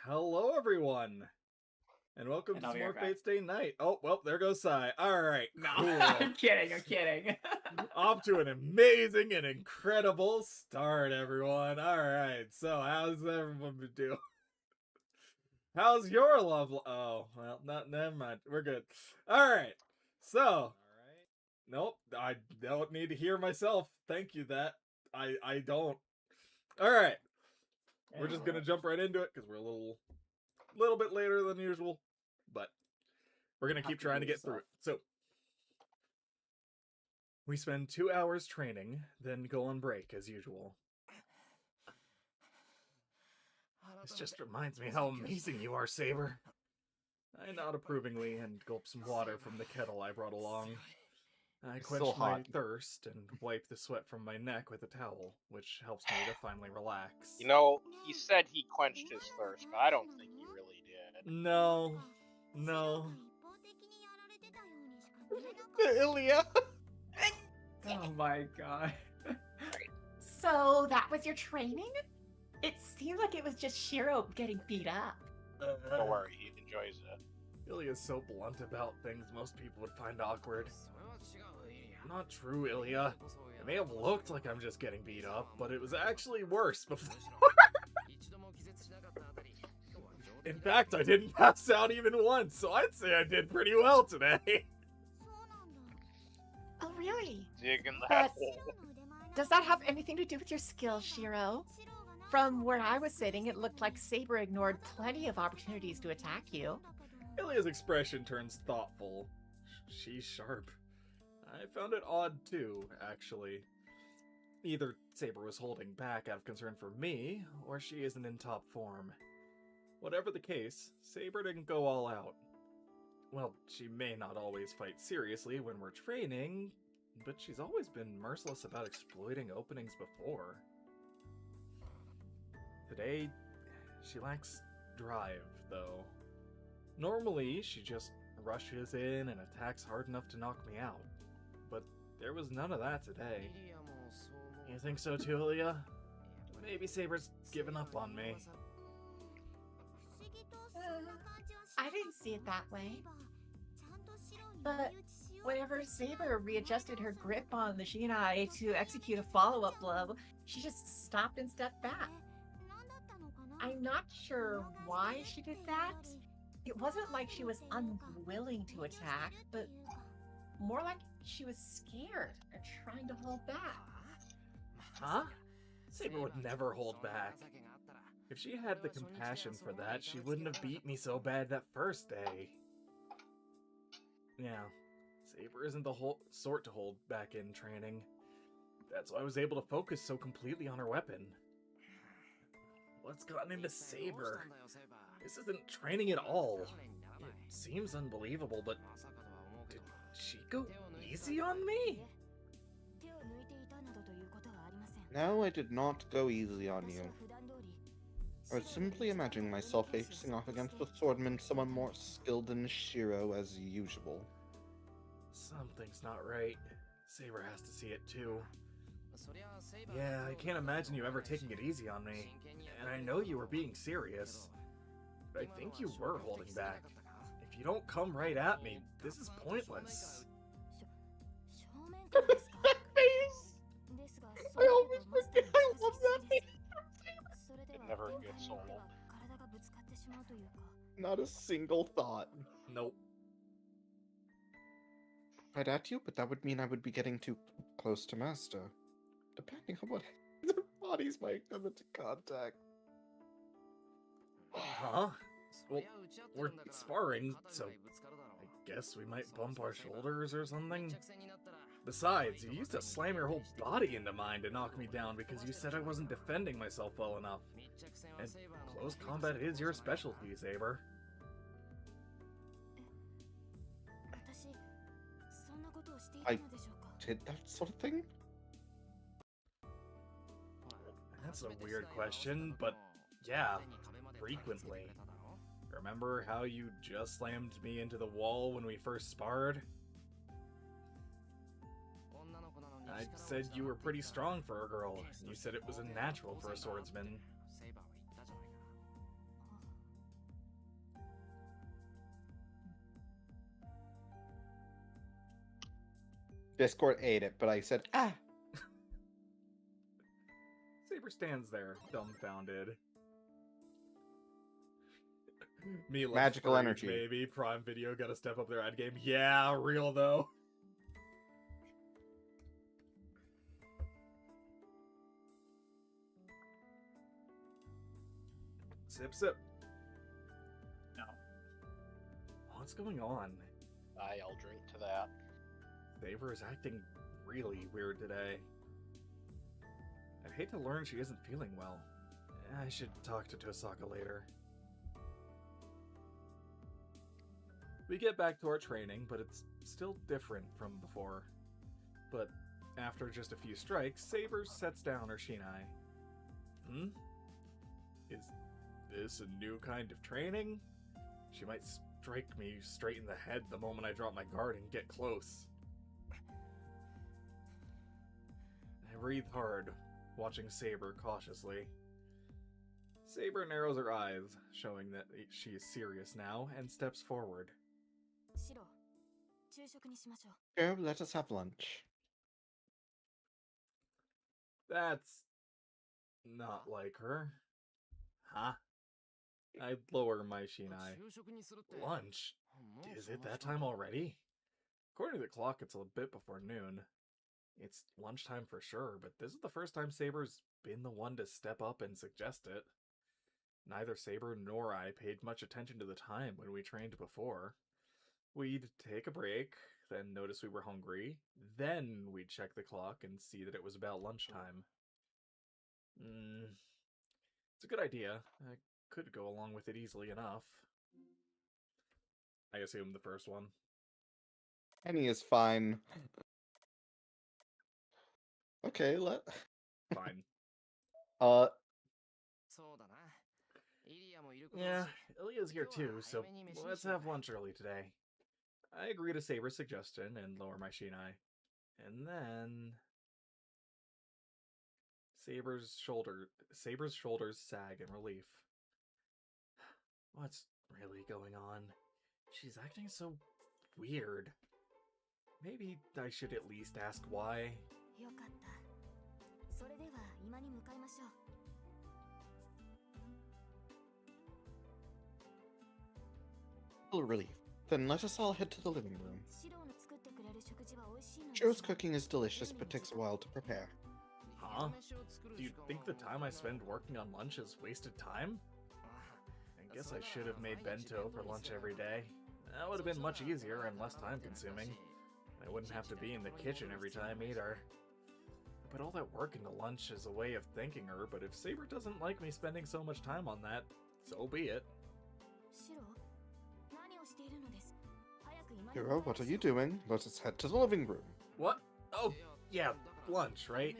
Hello, everyone, and welcome And to I'll some be more right back. Fate Stay Night. Oh, well, there goes Sai. All right, No, cool. I'm kidding. Off to an amazing and incredible start, everyone. All right, so how's everyone been doing? How's your love? Oh, well, never mind. We're good. All right, so nope, I don't need to hear myself. Thank you. That I don't. All right, we're just gonna jump right into it because we're a little bit later than usual, but we're gonna keep trying to get through it. So we spend 2 hours training, then go on break as usual. This just reminds me how amazing you are, Saber. I nod approvingly and gulp some water from the kettle I brought along. I It's quench so my hot. thirst and wipe the sweat from my neck with a towel, which helps me to finally relax. You know, he said he quenched his thirst, but I don't think he really did. No. Ilya! Oh my god. So that was your training? It seemed like it was just Shiro getting beat up. Don't worry, he enjoys it. Ilya's so blunt about things most people would find awkward. Not true, Ilya. It may have looked like I'm just getting beat up, but it was actually worse before. In fact, I didn't pass out even once, so I'd say I did pretty well today. Oh, really? Digging But- that hole. Does that have anything to do with your skills, Shiro? From where I was sitting, it looked like Saber ignored plenty of opportunities to attack you. Ilya's expression turns thoughtful. She's sharp. I found it odd too, actually. Either Saber was holding back out of concern for me, or she isn't in top form. Whatever the case, Saber didn't go all out. Well, she may not always fight seriously when we're training, but she's always been merciless about exploiting openings before. Today, she lacks drive, though. Normally, she just rushes in and attacks hard enough to knock me out. But there was none of that today. You think so too, Ilya? Maybe Saber's given up on me. I didn't see it that way. But whenever Saber readjusted her grip on the Shinai to execute a follow-up blow, she just stopped and stepped back. I'm not sure why she did that. It wasn't like she was unwilling to attack, but more like she was scared and trying to hold back. Huh? Saber would never hold back. If she had the compassion for that, she wouldn't have beat me so bad that first day. Yeah, Saber isn't the sort to hold back in training. That's why I was able to focus so completely on her weapon. What's gotten into Saber? This isn't training at all. It seems unbelievable, but did she go easy on me? No, I did not go easy on you. I was simply imagining myself facing off against a swordman someone more skilled than Shiro as usual. Something's not right. Saber has to see it too. Yeah, I can't imagine you ever taking it easy on me. And I know you were being serious. But I think you were holding back. If you don't come right at me, this is pointless. That face! I always forget I love that face! It never gets old. Not a single thought. Nope. I'd at you, but that would mean I would be getting too close to Master. Depending on what their bodies might come into contact. Huh? Well, we're sparring, so I guess we might bump our shoulders or something. Besides, you used to slam your whole body into mine to knock me down because you said I wasn't defending myself well enough. And close combat is your specialty, Saber. Did that sort of thing? That's a weird question, but yeah, frequently. Remember how you just slammed me into the wall when we first sparred? I said you were pretty strong for a girl. You said it was unnatural for a swordsman. Discord ate it, but I said, ah. Saber stands there, dumbfounded. Me looks Magical freak, energy. Maybe Prime Video gotta step up their ad game. Yeah, real though. Sip, sip. No. What's going on? I'll drink to that. Saber is acting really weird today. I'd hate to learn she isn't feeling well. I should talk to Tosaka later. We get back to our training, but it's still different from before. But after just a few strikes, Saber sets down her Shinai. Is this a new kind of training? She might strike me straight in the head the moment I drop my guard and get close. I breathe hard, watching Saber cautiously. Saber narrows her eyes, showing that she is serious now, and steps forward. Sure, let us have lunch. That's not like her. Huh? I lower my Shinai. Lunch? Is it that time already? According to the clock, it's a bit before noon. It's lunchtime for sure, but this is the first time Saber's been the one to step up and suggest it. Neither Saber nor I paid much attention to the time when we trained before. We'd take a break, then notice we were hungry, then we'd check the clock and see that it was about lunchtime. It's a good idea. I could go along with it easily enough. I assume the first one. Penny is fine. Okay, Fine. Yeah, Ilya's here too, so let's have lunch early today. I agree to Saber's suggestion and lower my Shinai. And then... Saber's shoulders sag in relief. What's really going on? She's acting so weird. Maybe I should at least ask why. Little relief. Then let us all head to the living room. Shiro's cooking is delicious, but takes a while to prepare. Huh? Do you think the time I spend working on lunch is wasted time? I guess I should have made bento for lunch every day. That would have been much easier and less time consuming. I wouldn't have to be in the kitchen every time either. I put all that work into lunch as a way of thanking her, but if Saber doesn't like me spending so much time on that, so be it. Shiro, what are you doing? Let us head to the living room. What? Oh, yeah, lunch, right?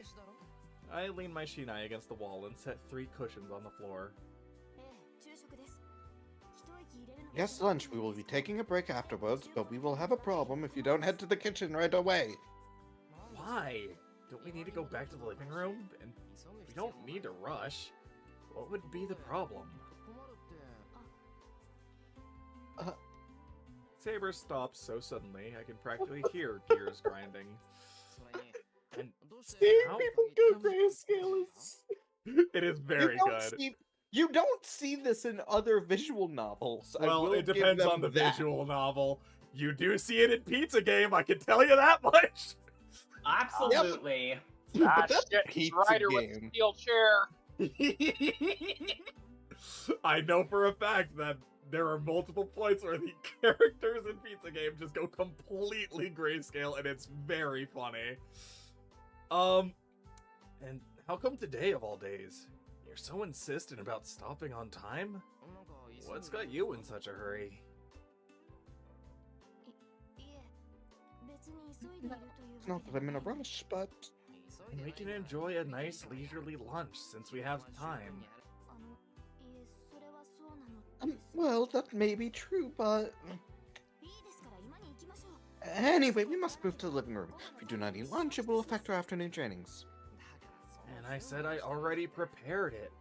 I lean my Shinai against the wall and set 3 cushions on the floor. Yes, lunch. We will be taking a break afterwards, but we will have a problem if you don't head to the kitchen right away. Why? Don't we need to go back to the living room? And we don't need to rush. What would be the problem? Saber stops so suddenly I can practically hear gears grinding. And how come- grayscale is... It is very good. You don't see this in other visual novels. I Well, will it give depends them on the that. visual novel. You do see it in Pizza Game, I can tell you that much. Absolutely. But that's shit, Pizza Ryder with the Game. steel chair. I know for a fact that there are multiple points where the characters in Pizza Game just go completely grayscale, and it's very funny. And how come today of all days? You're so insistent about stopping on time? What's got you in such a hurry? It's not that I'm in a rush, but... We can enjoy a nice leisurely lunch since we have time. Well, that may be true, but... Anyway, we must move to the living room. If we do not eat lunch, it will affect our afternoon trainings. And I said I already prepared it.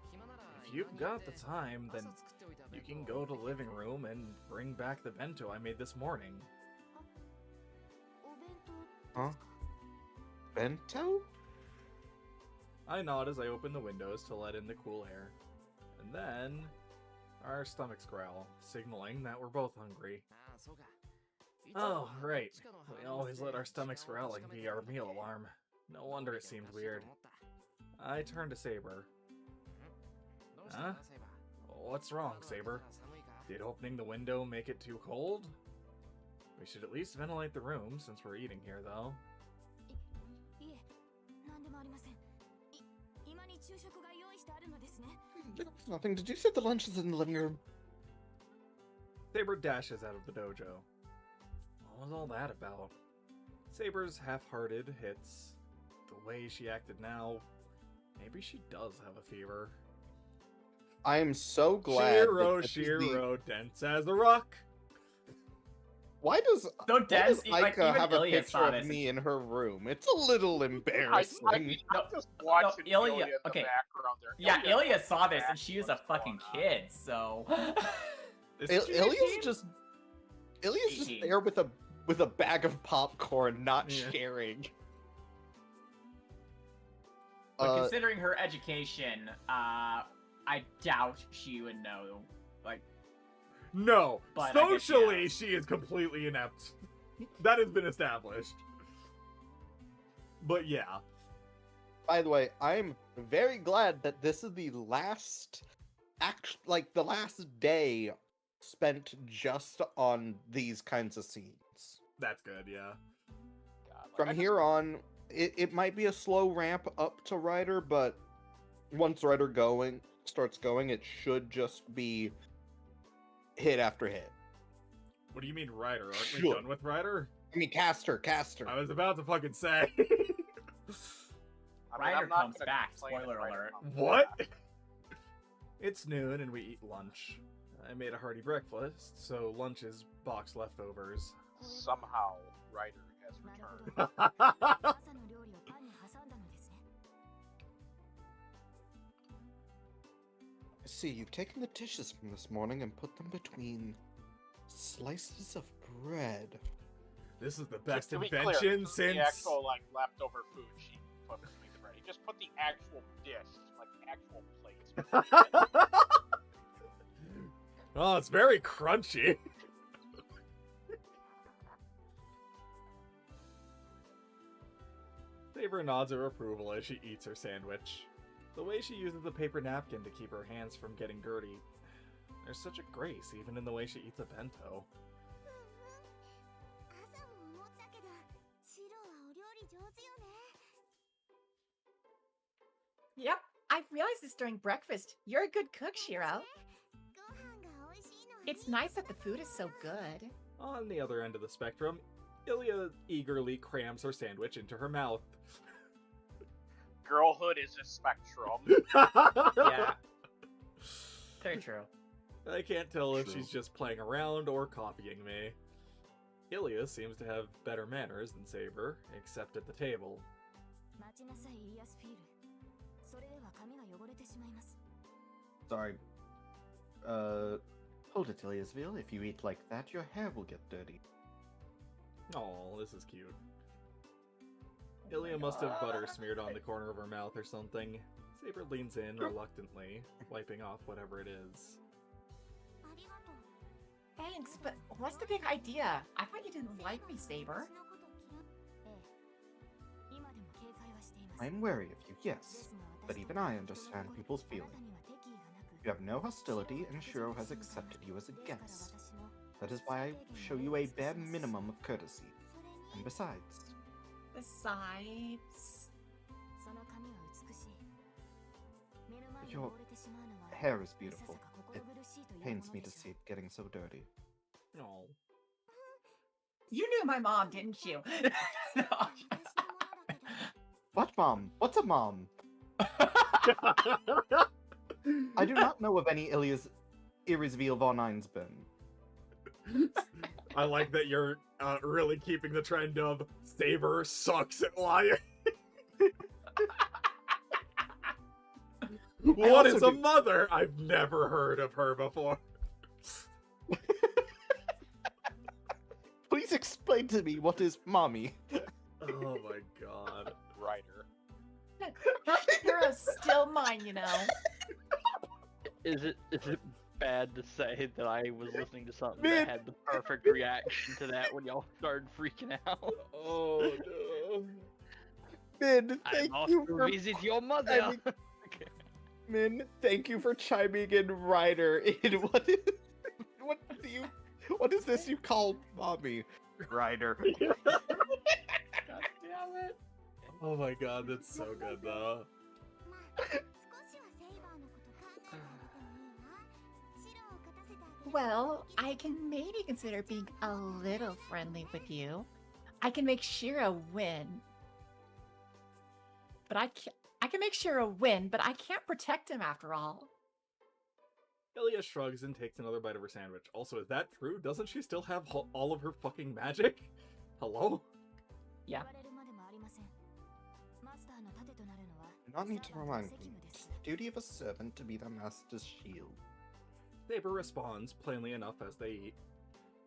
If you've got the time, then you can go to the living room and bring back the bento I made this morning. Huh? bento? I nod as I open the windows to let in the cool air. And then, our stomachs growl, signaling that we're both hungry. Oh, right. We always let our stomachs growling be our meal alarm. No wonder it seemed weird. I turn to Saber. Huh? What's wrong, Saber? Did opening the window make it too cold? We should at least ventilate the room, since we're eating here, though. It's nothing. Did you say the lunch is in the living room? Saber dashes out of the dojo. What was all that about? Saber's half-hearted hits. The way she acted now, maybe she does have a fever. I am so glad. Shiro, dense as a rock. Why does Aika Aika have a Ilya picture saw of this. me in her room? It's a little embarrassing. I'm just watching Ilya- Ilya in the okay. background there. Yeah, Ilya's Ilya saw this and back she was a what's fucking going on. kid, so. Ilya's just 18. there with a bag of popcorn, not Yeah. sharing. But considering her education, I doubt she would know. Like, No, But I guess, socially, yeah. she is completely inept. That has been established. But yeah, By the way, I'm very glad that this is the last the last day spent just on these kinds of scenes. that's good, yeah. God, like, From here on, it might be a slow ramp up to Ryder, but once Ryder starts going, it should just be hit after hit. What do you mean, Ryder? Aren't we Sure. done with Ryder? I mean, Caster. I was about to fucking say. I mean, Ryder I'm not comes gonna back, complain if spoiler Ryder alert. comes What? back. It's noon and we eat lunch. I made a hearty breakfast, so lunch is box leftovers. Somehow, Ryder has returned. See, you've taken the dishes from this morning and put them between slices of bread. This is the best To be clear, invention this is the since... actual like leftover food she put between the bread. He just put the actual dish, like actual plates. Oh, it's very crunchy. Saber nods her approval as she eats her sandwich. The way she uses a paper napkin to keep her hands from getting dirty. There's such a grace even in the way she eats a bento. Yep, I realized this during breakfast. You're a good cook, Shiro. It's nice that the food is so good. On the other end of the spectrum, Ilya eagerly crams her sandwich into her mouth. Girlhood is a spectrum. Yeah, very true. I can't tell if True. she's just playing around or copying me. Ilya seems to have better manners than Saber, except at the table. Sorry. Hold it, Iliasville. If you eat like that, your hair will get dirty. Oh, this is cute. Ilya must have butter smeared on the corner of her mouth or something. Saber leans in reluctantly, wiping off whatever it is. Thanks, but what's the big idea? I thought you didn't like me, Saber. I'm wary of you, yes. But even I understand people's feelings. You have no hostility, and Shiro has accepted you as a guest. That is why I show you a bare minimum of courtesy. And besides, your hair is beautiful. It pains me to see it getting so dirty. Oh. You knew my mom, didn't you? No. What mom? What's a mom? I do not know of any Irisville von Einsburn. I like that you're really keeping the trend of Saber sucks at lying. What also is a do- mother? I've never heard of her before. Please explain to me what is mommy. Oh my god. Hero's still mine, you know. Is it bad to say that I was listening to something Man. that had the perfect reaction to that when y'all started freaking out? Oh no. Min, I thank must you for visit your mother. I mean- Min, thank you for chiming in, Ryder. In what is this you call mommy, Ryder? God damn it. Oh my god, that's so good though. Well, I can maybe consider being a little friendly with you. I can make Shiro win. But I can make Shiro win, but I can't protect him after all. Ilya shrugs and takes another bite of her sandwich. Also, is that true? Doesn't she still have all of her fucking magic? Hello? Yeah. I not need to remind me. It's the duty of a servant to be their master's shield. Saber responds, plainly enough, as they eat.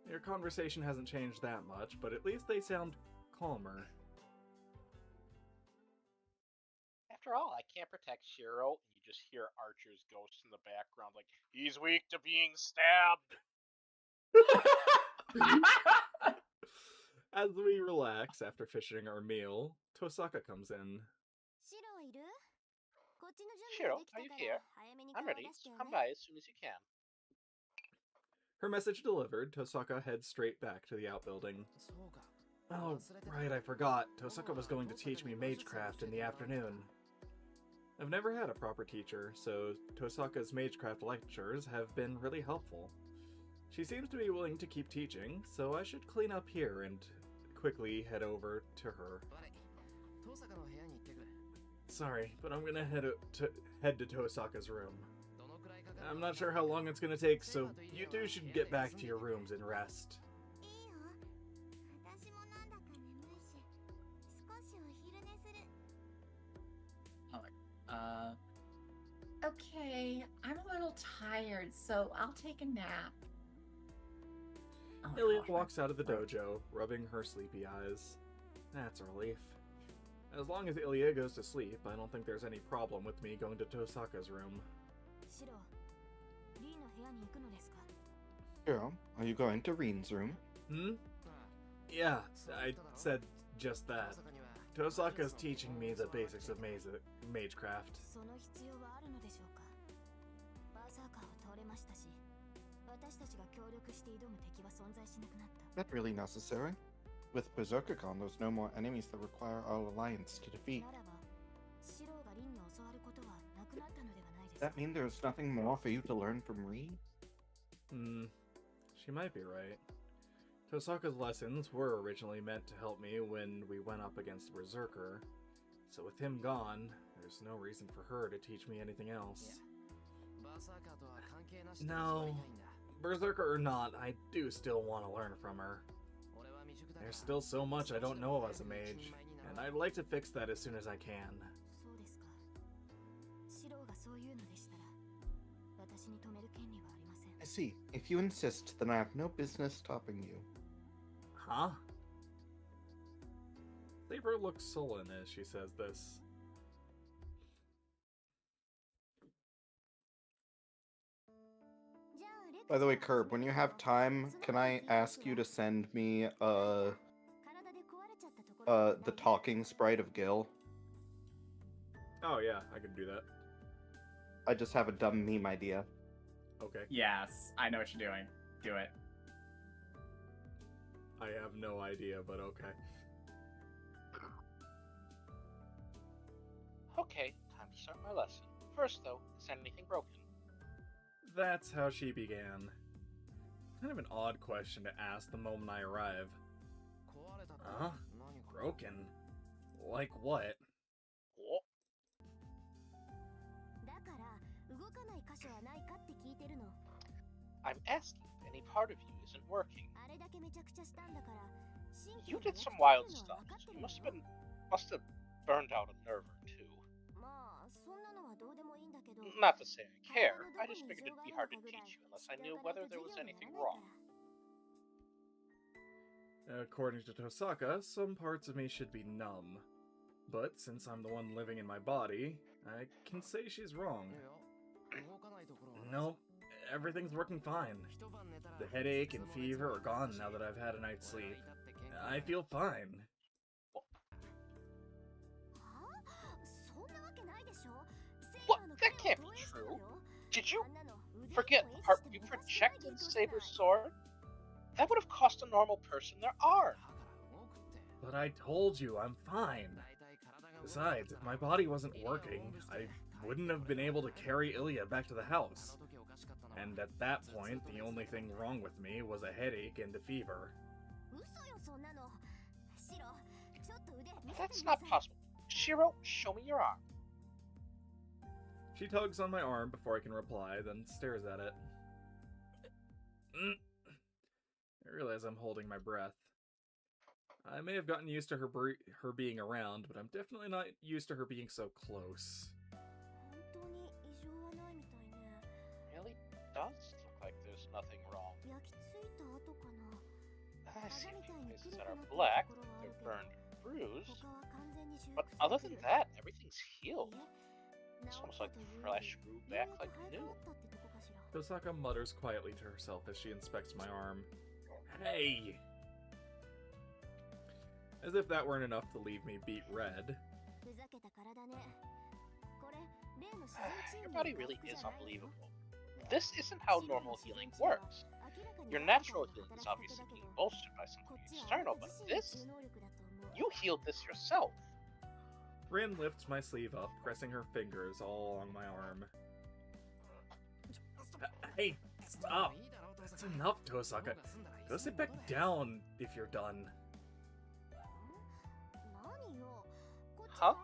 Their conversation hasn't changed that much, but at least they sound calmer. After all, I can't protect Shiro. You just hear Archer's ghost in the background, like, he's weak to being stabbed. As we relax after finishing our meal, Tosaka comes in. Shiro, are you here? I'm ready. So come by as soon as you can. Her message delivered, Tosaka heads straight back to the outbuilding. Oh, right, I forgot. Tosaka was going to teach me magecraft in the afternoon. I've never had a proper teacher, so Tosaka's magecraft lectures have been really helpful. She seems to be willing to keep teaching, so I should clean up here and quickly head over to her. Sorry, but I'm gonna head to Tosaka's room. I'm not sure how long it's gonna take, so you two should get back to your rooms and rest. Okay, I'm a little tired, so I'll take a nap. Oh, Elliot gosh, walks out of the dojo, rubbing her sleepy eyes. That's a relief. As long as Ilya goes to sleep, I don't think there's any problem with me going to Tosaka's room. Shiro, are you going to Reen's room? Hmm? Yeah, I said just that. Tosaka's teaching me the basics of magecraft. That really necessary? With Berserker gone, there's no more enemies that require our alliance to defeat. Does that mean there's nothing more for you to learn from Reen? She might be right. Tosaka's lessons were originally meant to help me when we went up against Berserker, so with him gone, there's no reason for her to teach me anything else. No, Berserker or not, I do still want to learn from her. There's still so much I don't know as a mage, and I'd like to fix that as soon as I can. I see. If you insist, then I have no business stopping you. Huh? Saber looks sullen as she says this. By the way, Curb, when you have time, can I ask you to send me, the talking sprite of Gil? Oh yeah, I can do that. I just have a dumb meme idea. Okay. Yes, I know what you're doing. Do it. I have no idea, but okay. Okay, time to start my lesson. First, though, is anything broken? That's how she began. Kind of an odd question to ask the moment I arrive. Huh? Broken? Like what? What? I'm asking if any part of you isn't working. You did some wild stuff, so you must have burned out a nerve or two. Not to say I care, I just figured it'd be hard to teach you unless I knew whether there was anything wrong. According to Tosaka, some parts of me should be numb. But since I'm the one living in my body, I can say she's wrong. Nope, everything's working fine. The headache and fever are gone now that I've had a night's sleep. I feel fine. What? That can't be true. Did you forget the part where you projected Saber's sword? That would have cost a normal person their arm. But I told you, I'm fine. Besides, if my body wasn't working, I wouldn't have been able to carry Ilya back to the house. And at that point, the only thing wrong with me was a headache and a fever. That's not possible. Shiro, show me your arm. She tugs on my arm before I can reply, then stares at it. I realize I'm holding my breath. I may have gotten used to her being around, but I'm definitely not used to her being so close. Really does look like there's nothing wrong. I see a few places that are black, they're burned, bruised, but other than that, everything's healed. It's almost like the flesh grew back like new. Tosaka mutters quietly to herself as she inspects my arm. Hey! As if that weren't enough to leave me beet red. Your body really is unbelievable. This isn't how normal healing works. Your natural healing is obviously being bolstered by something external, but this... You healed this yourself. Rin lifts my sleeve up, pressing her fingers all along my arm. Hey, stop! That's enough, Tosaka. Go sit back down if you're done. Huh?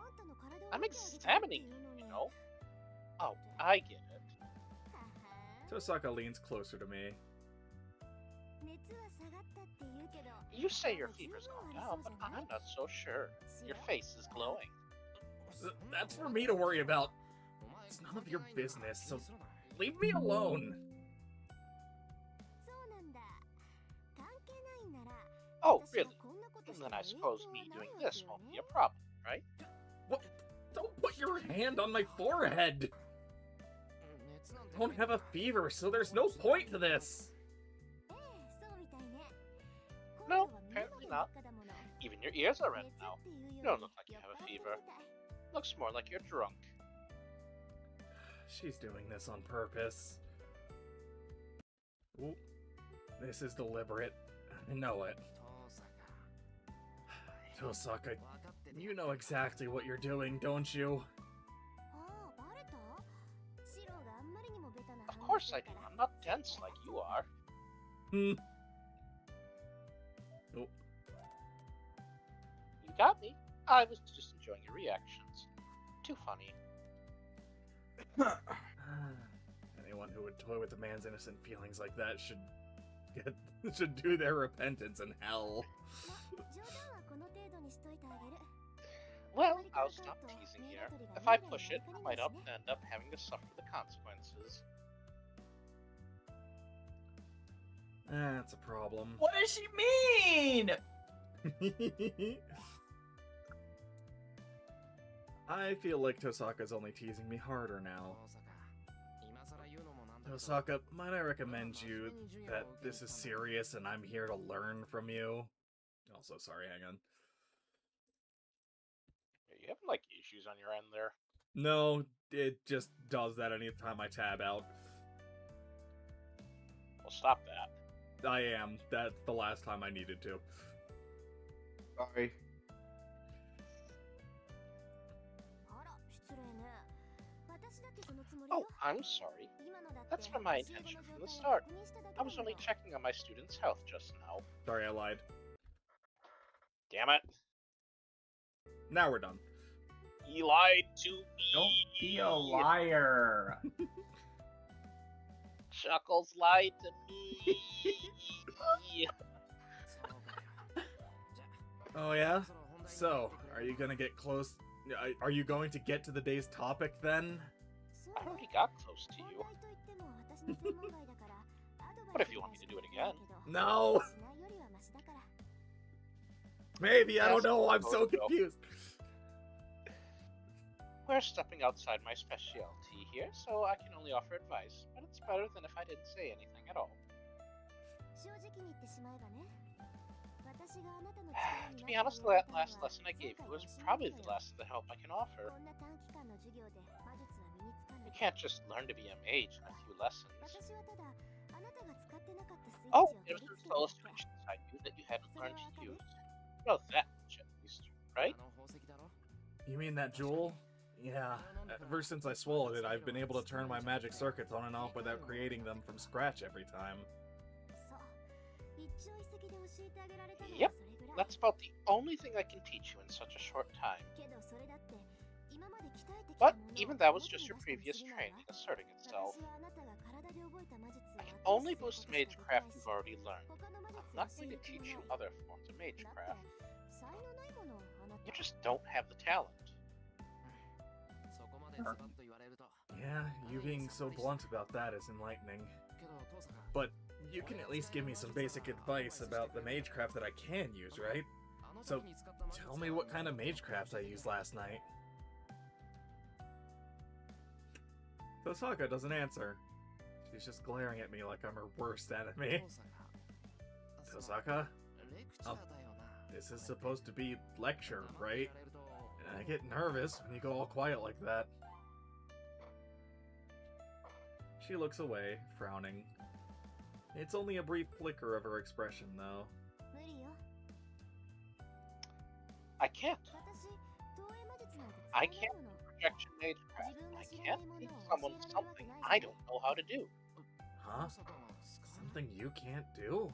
I'm examining you, you know? Oh, I get it. Tosaka leans closer to me. You say your fever's gone down, but I'm not so sure. Your face is glowing. That's for me to worry about. It's none of your business, so leave me alone. Oh, really? Then I suppose me doing this won't be a problem, right? What? Don't put your hand on my forehead! I don't have a fever, so there's no point to this! No, apparently not. Even your ears are red now. You don't look like you have a fever. Looks more like you're drunk. She's doing this on purpose. Ooh, this is deliberate. I know it. Tosaka, you know exactly what you're doing, don't you? Of course I do. I'm not dense like you are. Oh. You got me. I was just enjoying your reactions. Too funny. Anyone who would toy with a man's innocent feelings like that should do their repentance in hell. Well, I'll stop teasing here. If I push it, I might end up having to suffer the consequences. That's a problem. What does she mean? I feel like Tosaka's only teasing me harder now. Tosaka, might I recommend you that this is serious and I'm here to learn from you? Also, sorry, hang on. Are you having, like, issues on your end there? No, it just does that anytime I tab out. Well, stop that. I am. That's the last time I needed to. Sorry. Oh, I'm sorry. That's been my intention from the start. I was only checking on my student's health just now. Sorry, I lied. Damn it. Now we're done. He lied to me. Don't be a liar. Chuckles lied to me. Oh yeah? So, are you gonna get close? Are you going to get to the day's topic then? I already got close to you. But if you want me to do it again... No! Maybe, I don't know, I'm so confused. We're stepping outside my specialty here, so I can only offer advice, but it's better than if I didn't say anything at all. To be honest, the last lesson I gave you was probably the last of the help I can offer. You can't just learn to be a mage in a few lessons. Oh, there's some soul switch inside you that you hadn't learned to use. You know that much at least, right? You mean that jewel? Yeah, ever since I swallowed it, I've been able to turn my magic circuits on and off without creating them from scratch every time. Yep, that's about the only thing I can teach you in such a short time. But even that was just your previous training asserting itself. I can only boost magecraft you've already learned. I'm not going to teach you other forms of magecraft. You just don't have the talent. Yeah, you being so blunt about that is enlightening. But you can at least give me some basic advice about the magecraft that I can use, right? So, tell me what kind of magecraft I used last night. Tosaka doesn't answer. She's just glaring at me like I'm her worst enemy. Tosaka? This is supposed to be lecture, right? And I get nervous when you go all quiet like that. She looks away, frowning. It's only a brief flicker of her expression, though. I can't. I can't do projection magecraft. I can't teach someone something I don't know how to do. Huh? Something you can't do?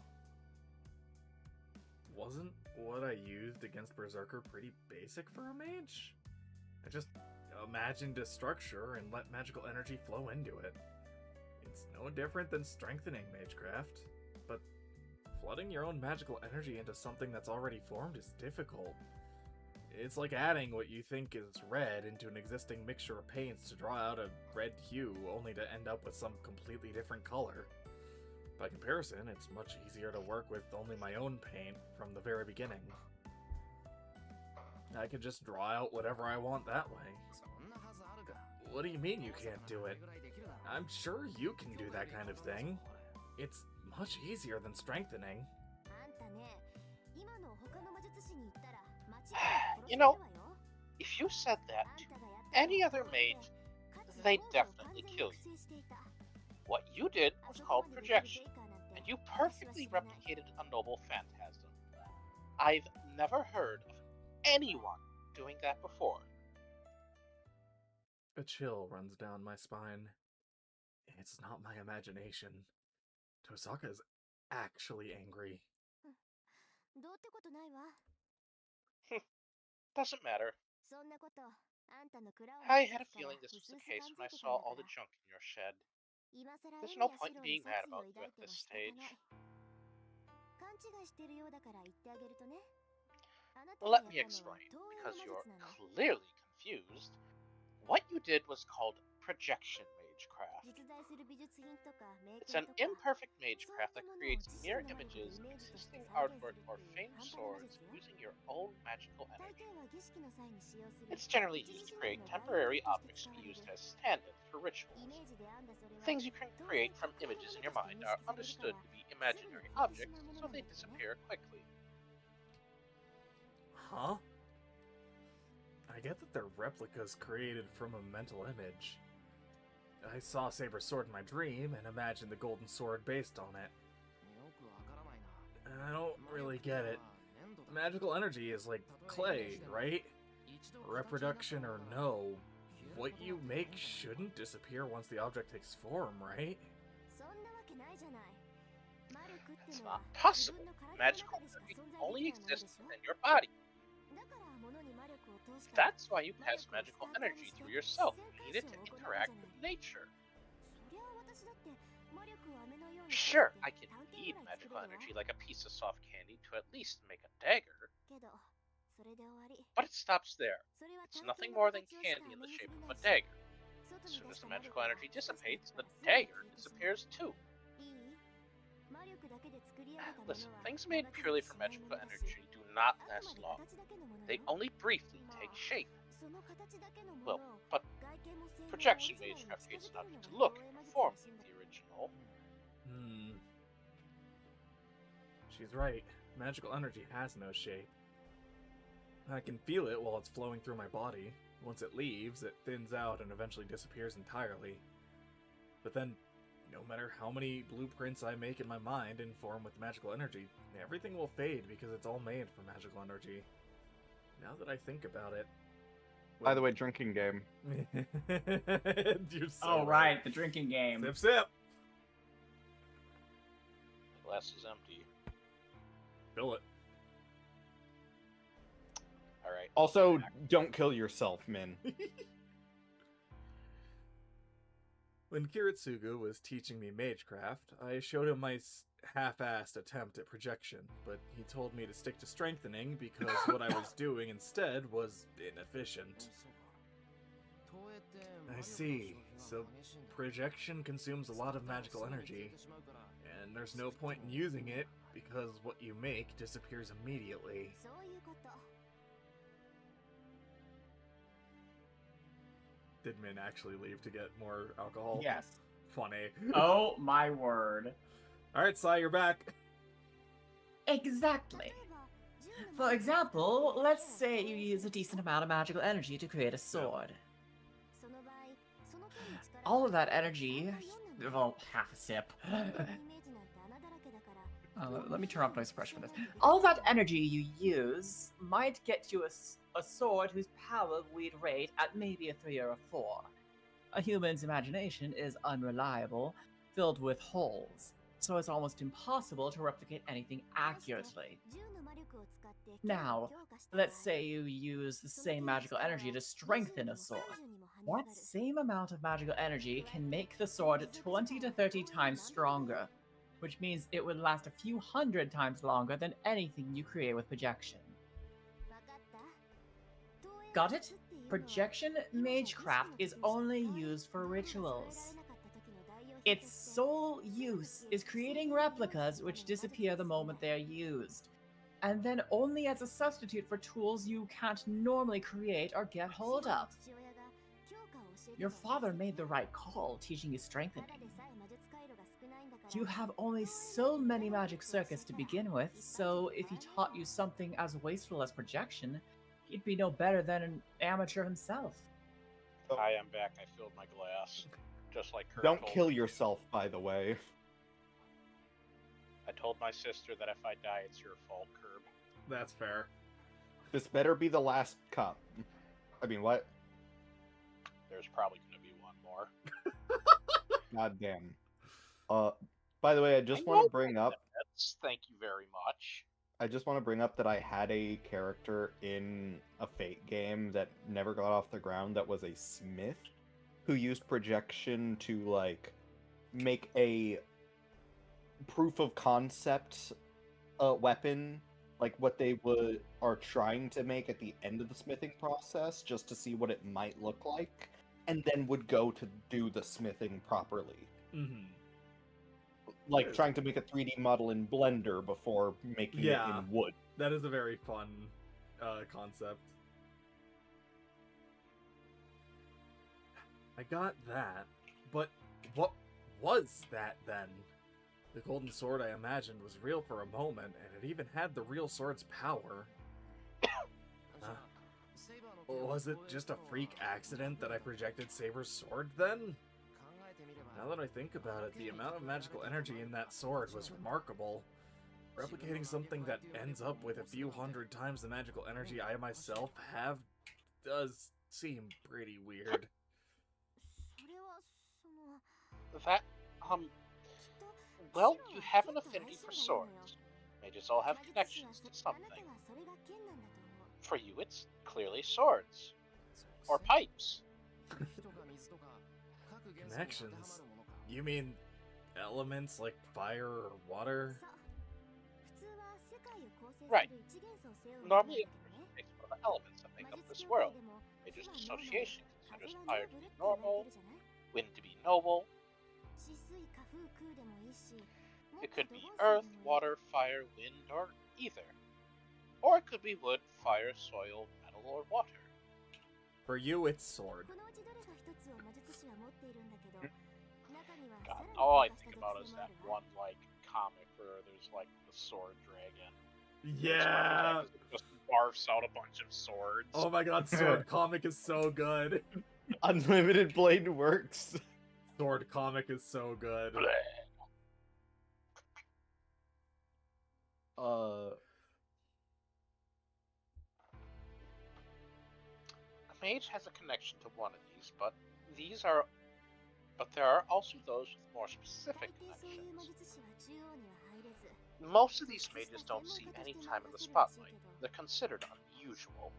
Wasn't what I used against Berserker pretty basic for a mage? I just imagined a structure and let magical energy flow into it. It's no different than strengthening magecraft, but flooding your own magical energy into something that's already formed is difficult. It's like adding what you think is red into an existing mixture of paints to draw out a red hue, only to end up with some completely different color. By comparison, it's much easier to work with only my own paint from the very beginning. I can just draw out whatever I want that way. What do you mean you can't do it? I'm sure you can do that kind of thing. It's much easier than strengthening. You know, if you said that to any other mage, they'd definitely kill you. What you did was called projection, and you perfectly replicated a noble phantasm. I've never heard of anyone doing that before. A chill runs down my spine. It's not my imagination. Tosaka is actually angry. Doesn't matter. I had a feeling this was the case when I saw all the junk in your shed. There's no point in being mad about you at this stage. Let me explain, because you're clearly confused. What you did was called projection magecraft. It's an imperfect magecraft that creates mirror images of existing artwork or famed swords using your own magical energy. It's generally used to create temporary objects to be used as stand-ins for rituals. Things you can create from images in your mind are understood to be imaginary objects, so they disappear quickly. Huh? I get that they're replicas created from a mental image. I saw Saber's sword in my dream and imagined the golden sword based on it. I don't really get it. Magical energy is like clay, right? Reproduction or no, what you make shouldn't disappear once the object takes form, right? It's not possible. Magical energy only exists within your body. That's why you pass magical energy through yourself. You need it to interact with nature. Sure, I can need magical energy like a piece of soft candy to at least make a dagger. But it stops there. It's nothing more than candy in the shape of a dagger. As soon as the magical energy dissipates, the dagger disappears too. Listen, things made purely for magical energy do not last long. They only briefly take shape. Well, but projection magecraft creates an object to look and perform in the original. Hmm. She's right. Magical energy has no shape. I can feel it while it's flowing through my body. Once it leaves, it thins out and eventually disappears entirely. But then, no matter how many blueprints I make in my mind and form with magical energy, everything will fade because it's all made from magical energy. Now that I think about it... By the way, drinking game. You're so Oh, right, the drinking game. Sip, sip! The glass is empty. Fill it. Alright. Also, don't kill yourself, Min. When Kiritsugu was teaching me magecraft, I showed him my half-assed attempt at projection, but he told me to stick to strengthening because what I was doing instead was inefficient. I see. So projection consumes a lot of magical energy, and there's no point in using it because what you make disappears immediately. Did Min actually leave to get more alcohol? Yes. Funny. Oh my word. Alright, Sai, you're back. Exactly. For example, let's say you use a decent amount of magical energy to create a sword. All of that energy, well, half a sip. Let me turn off noise suppression for this. All that energy you use might get you a sword whose power we'd rate at maybe a 3 or a 4. A human's imagination is unreliable, filled with holes, so it's almost impossible to replicate anything accurately. Now, let's say you use the same magical energy to strengthen a sword. That same amount of magical energy can make the sword 20 to 30 times stronger, which means it would last a few hundred times longer than anything you create with projection. Got it? Projection magecraft is only used for rituals. Its sole use is creating replicas which disappear the moment they are used, and then only as a substitute for tools you can't normally create or get hold of. Your father made the right call teaching you strengthening. You have only so many magic circuits to begin with, so if he taught you something as wasteful as projection, he'd be no better than an amateur himself. Hi, I'm back. I filled my glass. Just like Kurt Don't told kill me. yourself, by the way. I told my sister that if I die, it's your fault, Curb. That's fair. This better be the last cup. I mean, what? There's probably going to be one more. God damn. By the way, I just want to bring up... Thank you very much. I just want to bring up that I had a character in a Fate game that never got off the ground that was a smith who used projection to, like, make a proof of concept weapon, like what they are trying to make at the end of the smithing process, just to see what it might look like, and then would go to do the smithing properly. Mm-hmm. Like trying to make a 3D model in Blender before making it in wood. That is a very fun concept. I got that, but what was that then? The golden sword I imagined was real for a moment, and it even had the real sword's power. Was it just a freak accident that I projected Saber's sword then? Now that I think about it, the amount of magical energy in that sword was remarkable. Replicating something that ends up with a few hundred times the magical energy I myself have does seem pretty weird. That, well, you have an affinity for swords. Mages all have connections to something. For you, it's clearly swords. Or pipes. Connections? You mean elements like fire or water? Right. Normally, it takes one of the elements that make up this world. Mage's association considers fire to be normal, wind to be noble. It could be earth, water, fire, wind, or ether. Or it could be wood, fire, soil, metal, or water. For you, it's sword. God, all I think about is that one like comic where there's like the sword dragon. Yeah. It just barfs out a bunch of swords. Oh my god, sword comic is so good. Unlimited Blade works. Sword comic is so good. A mage has a connection to one of these, but there are also those with more specific connections. Most of these mages don't see any time in the spotlight. They're considered unusual.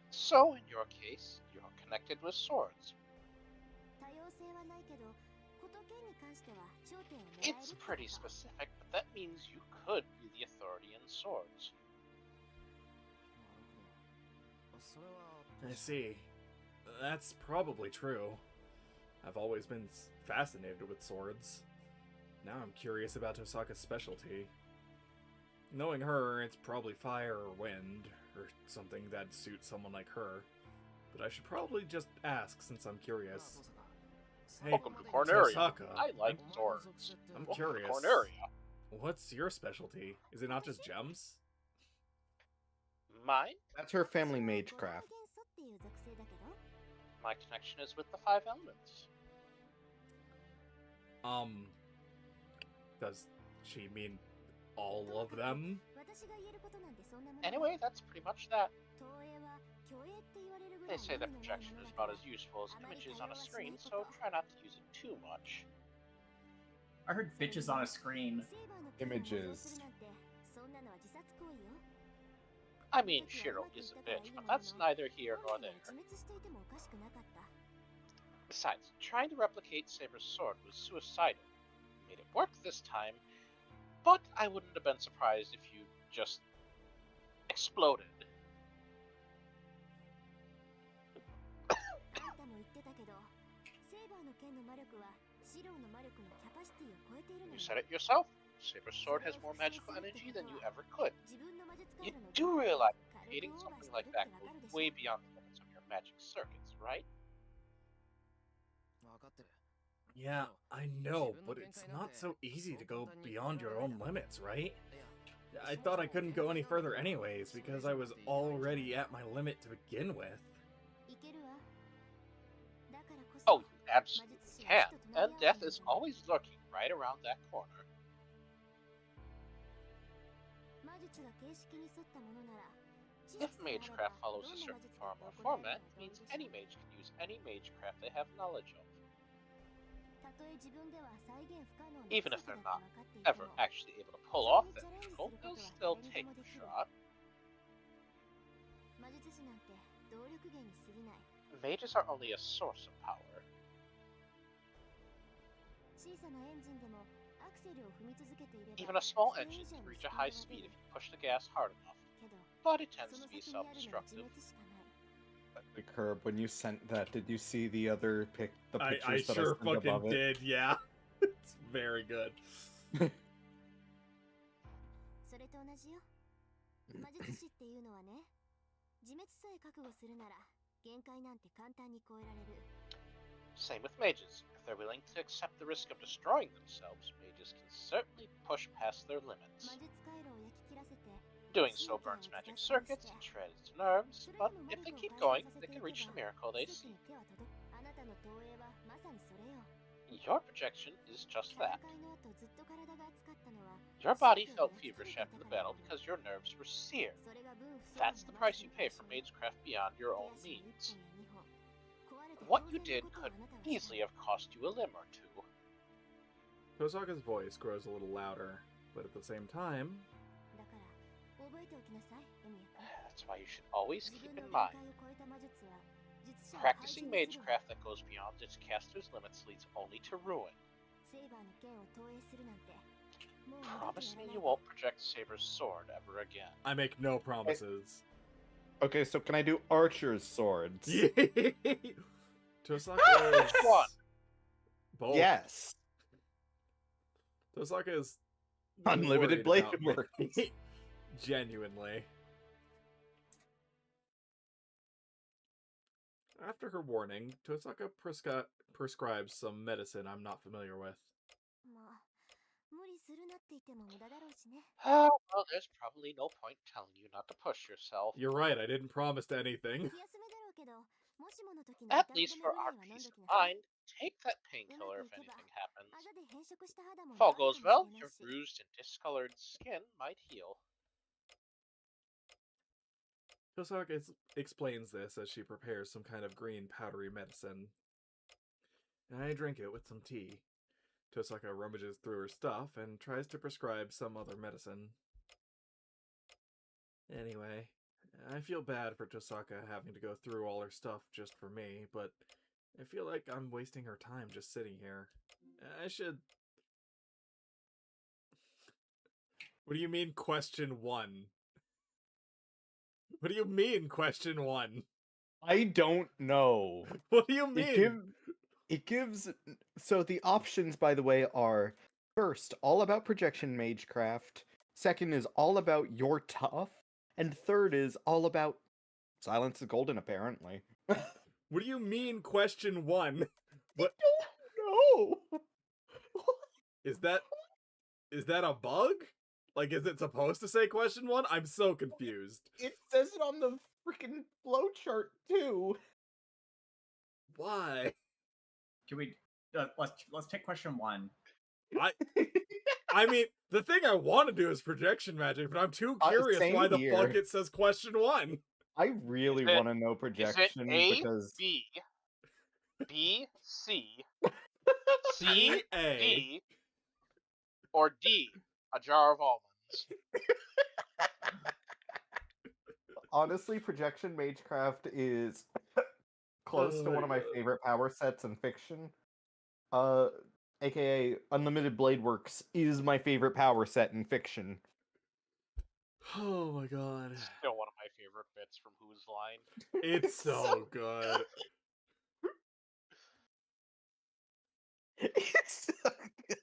So, in your case, you're connected with swords. It's pretty specific, but that means you could be the authority in swords. I see. That's probably true. I've always been fascinated with swords. Now I'm curious about Tosaka's specialty. Knowing her, it's probably fire or wind, or something that'd suit someone like her. But I should probably just ask since I'm curious. Hey, Welcome to Corneria. Tosaka, I like swords. I'm Welcome curious. to Corneria. What's your specialty? Is it not just gems? Mine? That's her family magecraft. My connection is with the 5 elements. Does she mean all of them? Anyway, that's pretty much that. They say that projection is about as useful as images on a screen, so try not to use it too much. I heard bitches on a screen. Images. I mean, Shiro is a bitch, but that's neither here nor there. Besides, trying to replicate Saber's sword was suicidal. Made it work this time, but I wouldn't have been surprised if you just exploded. You said it yourself. Saber's sword has more magical energy than you ever could. You do realize creating something like that goes way beyond the limits of your magic circuits, right? Yeah, I know, but it's not so easy to go beyond your own limits, right? I thought I couldn't go any further anyways, because I was already at my limit to begin with. Oh, you absolutely can, and death is always lurking right around that corner. If Magecraft follows a certain form or format, it means any mage can use any Magecraft they have knowledge of. Even if they're not ever actually able to pull off that ritual, they'll still take the shot. Mages are only a source of power. Even a small engine can reach a high speed if you push the gas hard enough, but it tends to be self-destructive. The curb, when you sent that, did you see the other the I pictures that sure I sent above fucking it? did, yeah. It's very good. Same with mages. If they're willing to accept the risk of destroying themselves, mages can certainly push past their limits. Doing so burns magic circuits and shreds nerves, but if they keep going, they can reach the miracle they seek. Your projection is just that. Your body felt feverish after the battle because your nerves were seared. That's the price you pay for Magecraft beyond your own means. What you did could easily have cost you a limb or two. Tosaka's voice grows a little louder, but at the same time... That's why you should always keep in mind. Practicing Magecraft that goes beyond its caster's limits leads only to ruin. Promise me you won't project Saber's sword ever again. I make no promises. Okay, so can I do Archer's swords? Tosaka Which is... one? Both. Yes. Tosaka is Unlimited worried blade about me. works. Genuinely. After her warning, Tosaka prescribes some medicine I'm not familiar with. Oh, well, there's probably no point telling you not to push yourself. You're right, I didn't promise anything. At least for our peace of mind, take that painkiller if anything happens. If all goes well, your bruised and discolored skin might heal. Tosaka explains this as she prepares some kind of green powdery medicine. I drink it with some tea. Tosaka rummages through her stuff and tries to prescribe some other medicine. Anyway, I feel bad for Tosaka having to go through all her stuff just for me, but I feel like I'm wasting her time just sitting here. I should... What do you mean, question 1? What do you mean, question 1? I don't know. What do you mean? It gives... So the options, by the way, are first, all about projection magecraft. Second is all about your tough. And third is all about Silence is Golden, apparently. What do you mean, question 1? What? I don't know. Is that a bug? Like, is it supposed to say question 1? I'm so confused. It says it on the freaking flowchart, too. Why? Can we let's take question 1. I mean, the thing I want to do is projection magic, but I'm too curious why the fuck it says question 1. I really want to know projection because B, B, C, C, A, D, or D, a jar of almonds. Honestly, projection magecraft is close to one of my favorite power sets in fiction. AKA Unlimited Blade Works is my favorite power set in fiction. Oh my god. Still one of my favorite bits from Who's Line. It's so good. It's so good.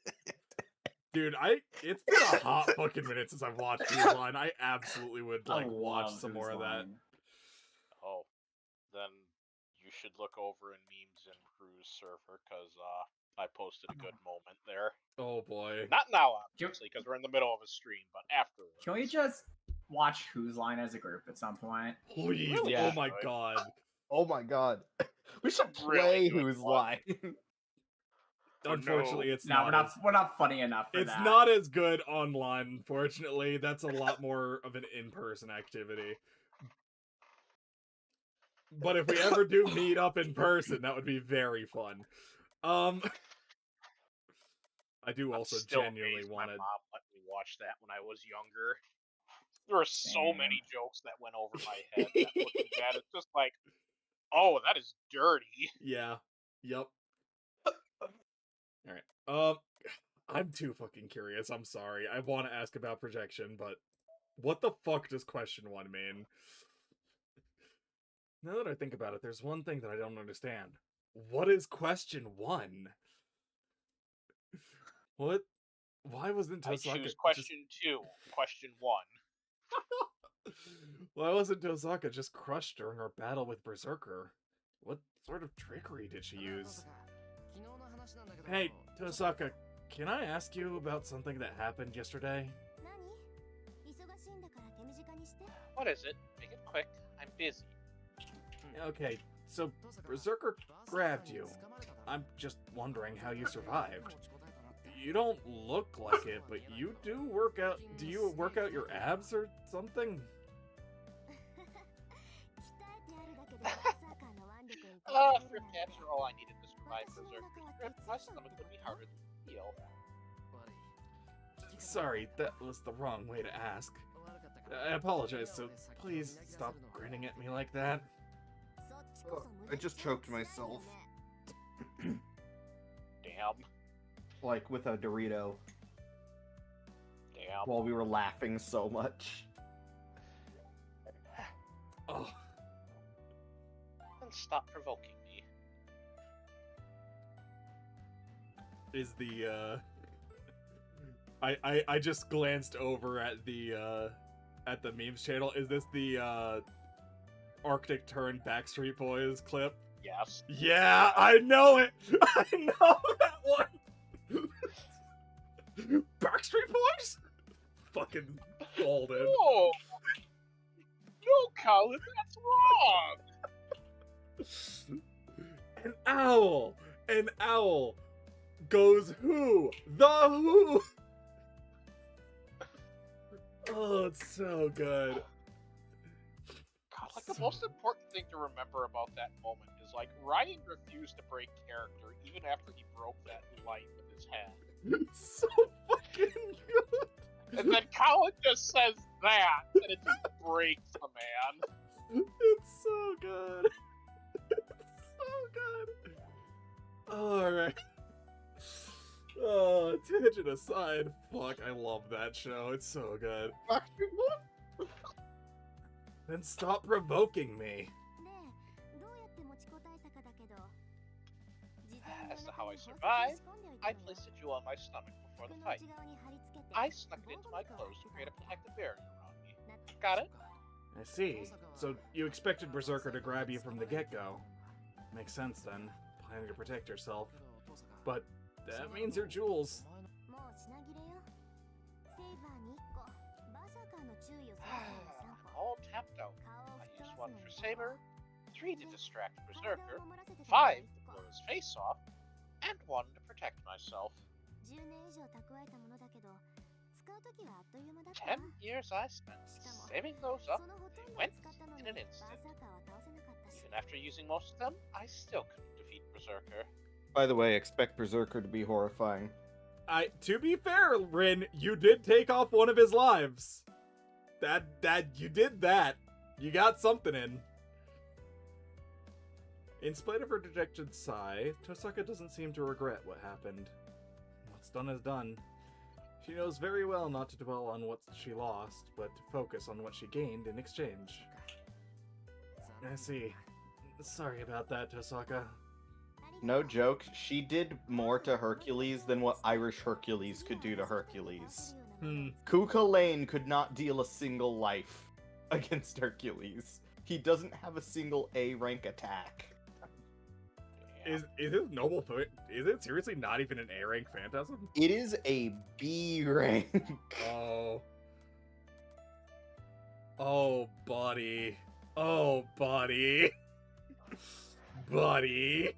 Dude, it's been a hot fucking minute since I've watched Who's Line. I absolutely would watch some more of that. Oh, then you should look over in memes and Cruise server because I posted a good moment there. Oh boy. Not now, obviously, because we're in the middle of a stream, but afterwards. Can we just watch Who's Line as a group at some point? Please. Really? Oh my god. Oh my god. We should Really play good Who's one. Line. Unfortunately, it's No, not. we're not funny enough for It's that. not as good online, unfortunately. That's a lot more of an in-person activity. But if we ever do meet up in person, that would be very fun. I do also genuinely want to. My mom let me watch that when I was younger. There were so many jokes that went over my head. That looking at it's just like, oh, that is dirty. Yeah. Yep. Alright. I'm too fucking curious. I'm sorry. I want to ask about projection, but what the fuck does question 1 mean? Now that I think about it, there's one thing that I don't understand. What is question 1? What? Why wasn't Tosaka I choose question 2. Question 1. Why wasn't Tosaka just crushed during her battle with Berserker? What sort of trickery did she use? Hey, Tosaka, can I ask you about something that happened yesterday? What is it? Make it quick. I'm busy. Okay, so Berserker grabbed you. I'm just wondering how you survived. You don't look like it, but you do work out. Do you work out your abs or something? Fruit caps are all I needed to survive Berserker's grip. My stomach would be harder than steel. Sorry, that was the wrong way to ask. I apologize, so please stop grinning at me like that. I just choked myself. Damn. Like with a Dorito. Damn. While we were laughing so much. Oh. And stop provoking me. Is the I just glanced over at the memes channel. Is this the Arctic Turn Backstreet Boys clip? Yes. Yeah, I know it. I know that one. Backstreet Boys? Fucking golden. No! No, Colin, that's wrong! An owl goes who? The Who! Oh, it's so good. God, like, the most important thing to remember about that moment is, like, Ryan refused to break character even after he broke that light with his hand. It's so fucking good. And then Colin just says that, and it just breaks the man. It's so good. It's so good. Alright. Oh, tangent aside, fuck, I love that show. It's so good. Then stop provoking me. As to how I survived, I placed a jewel on my stomach before the fight. I snuck it into my clothes to create a protective barrier around me. Got it? I see. So you expected Berserker to grab you from the get-go. Makes sense then, planning to protect yourself. But that means your jewels. All tapped out. I used one for Saber, 3 to distract Berserker, 5 to blow his face off, and 1 to protect myself. 10 years I spent saving those up, they went in an instant. Even after using most of them, I still couldn't defeat Berserker. By the way, expect Berserker to be horrifying. To be fair, Rin, you did take off one of his lives. You did that. You got something in. In spite of her dejected sigh, Tosaka doesn't seem to regret what happened. What's done is done. She knows very well not to dwell on what she lost, but to focus on what she gained in exchange. I see. Sorry about that, Tosaka. No joke, she did more to Hercules than what Irish Hercules could do to Hercules. Kuka Lane could not deal a single life against Hercules. He doesn't have a single A rank attack. Is it noble foot? Is it seriously not even an A rank phantasm? It is a B rank. Oh. Oh, buddy. Oh, buddy. Buddy.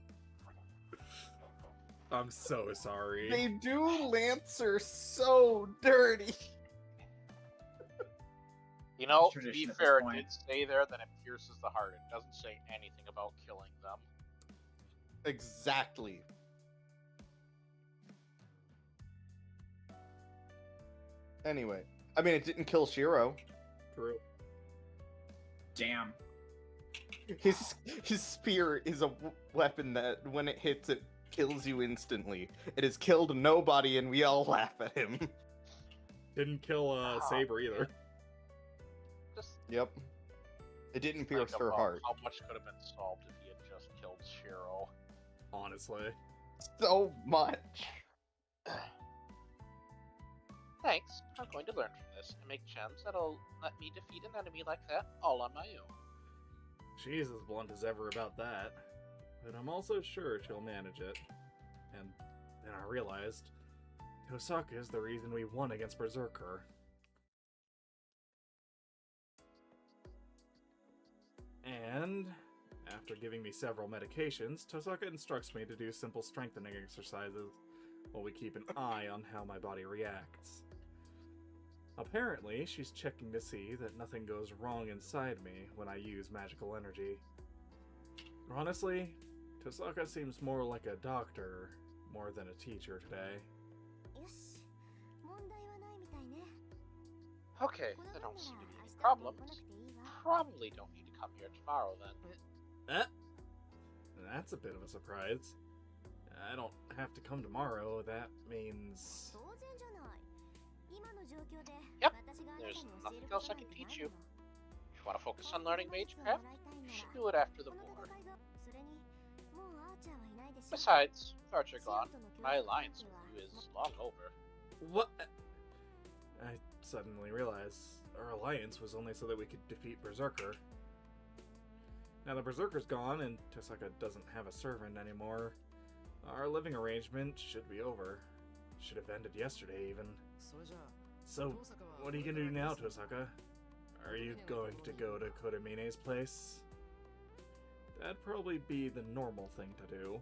I'm so sorry. They do Lancer so dirty. You know, to Tradition be at this fair, it point. did say there that it pierces the heart. It doesn't say anything about killing them. Exactly. Anyway, I mean, it didn't kill Shiro. True. Damn. His spear is a weapon that, when it hits, it kills you instantly. It has killed nobody, and we all laugh at him. Didn't kill Saber either. Just Yep. It didn't think pierce her about heart. how much could have been solved if he had just killed Shiro. Honestly. So much. Thanks. I'm going to learn from this and make gems that'll let me defeat an enemy like that all on my own. She's as blunt as ever about that. But I'm also sure she'll manage it. And then I realized Tosaka is the reason we won against Berserker. And after giving me several medications, Tosaka instructs me to do simple strengthening exercises while we keep an eye on how my body reacts. Apparently, she's checking to see that nothing goes wrong inside me when I use magical energy. Honestly, Tosaka seems more like a doctor more than a teacher today. Okay, there don't seem to be any problems. Probably don't need to come here tomorrow then. That's a bit of a surprise. I don't have to come tomorrow, that means... Yep, there's nothing else I can teach you. If you want to focus on learning Magecraft, you should do it after the war. Besides, with Archer gone, my alliance with you is long over. What? I suddenly realized our alliance was only so that we could defeat Berserker. Now the Berserker's gone and Tosaka doesn't have a servant anymore. Our living arrangement should be over. Should have ended yesterday even. So, what are you gonna do now, Tosaka? Are you going to go to Kodamine's place? That'd probably be the normal thing to do.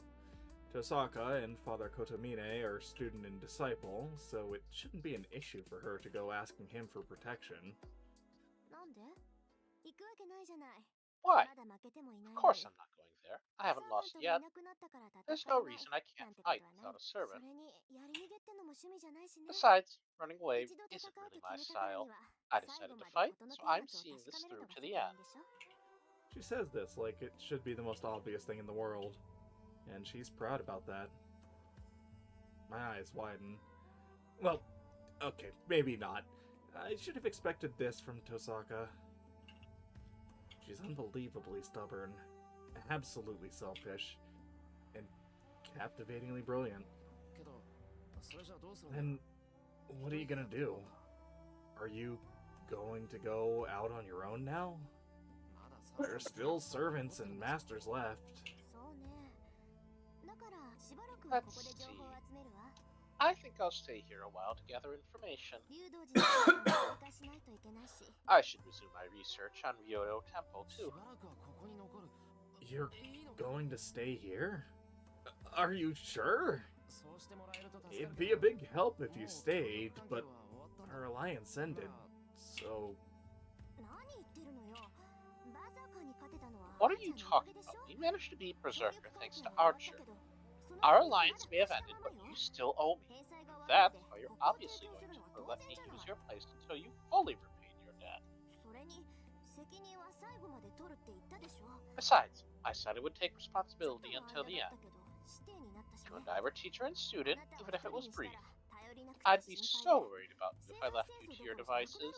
Tosaka and Father Kotomine are student and disciple, so it shouldn't be an issue for her to go asking him for protection. Why? Of course I'm not going there. I haven't lost yet. There's no reason I can't fight without a servant. Besides, running away isn't really my style. I decided to fight, so I'm seeing this through to the end. She says this like it should be the most obvious thing in the world, and she's proud about that. My eyes widen. Well, okay, maybe not. I should have expected this from Tosaka. She's unbelievably stubborn, absolutely selfish, and captivatingly brilliant. Then, what are you gonna do? Are you going to go out on your own now? There's still servants and masters left. Let's see. I think I'll stay here a while to gather information. I should resume my research on Ryoto Temple, too. You're going to stay here? Are you sure? It'd be a big help if you stayed, but our alliance ended, so... What are you talking about? We managed to beat Berserker thanks to Archer. Our alliance may have ended, but you still owe me. That's why you're obviously going to let me use your place until you fully repaid your debt. Besides, I said I would take responsibility until the end. You and I were teacher and student, even if it was brief. I'd be so worried about you if I left you to your devices.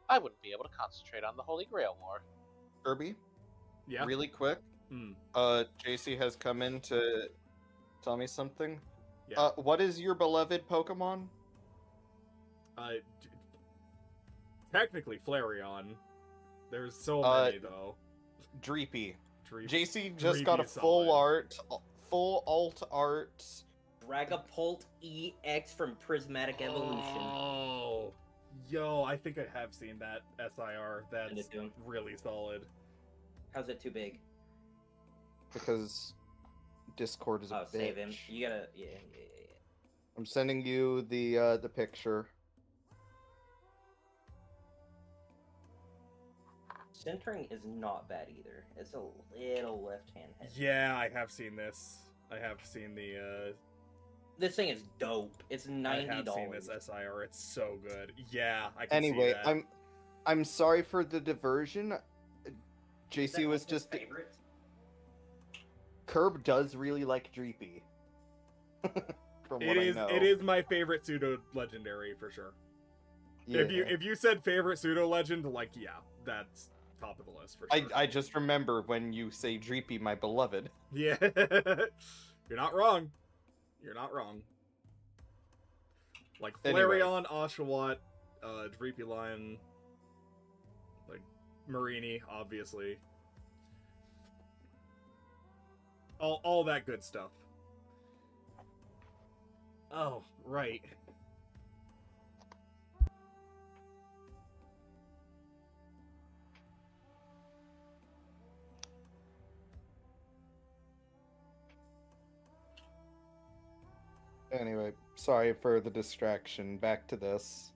I wouldn't be able to concentrate on the Holy Grail War. Kirby, Yeah? really quick. JC has come in to tell me something. Yeah. What is your beloved Pokemon? Technically Flareon. There's so many, though. Dreepy. Dreepy. JC just Dreepy got a is full solid. full alt art. Dragapult EX from Prismatic Evolution. Oh, yo, I think I have seen that SIR. Send That's it to him. really solid. How's it too big? Because Discord is a Oh, bitch. save him. You gotta, yeah. I'm sending you the picture. Centering is not bad either. It's a little left-hand head. Yeah, I have seen this. I have seen the. This thing is dope. It's $90. I have seen this SIR. It's so good. Yeah, I can see Anyway, that. I'm sorry for the diversion. Is that JC was his just favorite. Curb does really like Dreepy. From what I know. It is my favorite pseudo legendary for sure. Yeah. If you said favorite pseudo legend, like yeah, that's top of the list for sure. I just remember when you say Dreepy, my beloved. Yeah, you're not wrong. You're not wrong. Like Anyway. Flareon, Oshawott, Dreepy Lion, like Marini, obviously. All that good stuff. Oh, right. Anyway, sorry for the distraction. Back to this.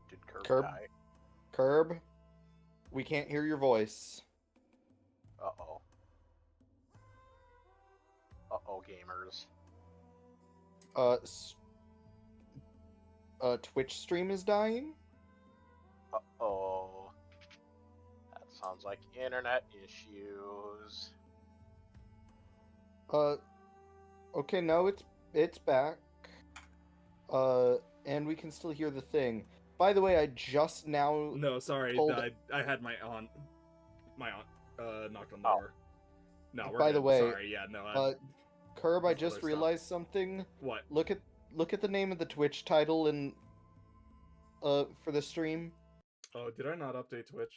Did Curb Curb? die? Curb, we can't hear your voice. Uh-oh. Uh-oh, gamers. Twitch stream is dying? Uh-oh. That sounds like internet issues. Okay, no, it's back. And we can still hear the thing. By the way, I just now... No, sorry. Hold- I had my aunt knocked on the Oh. door. No, we're By the good. way, sorry. Yeah, no. Curb, I That's just other stuff. realized something. What? Look at the name of the Twitch title in for the stream. Oh, did I not update Twitch?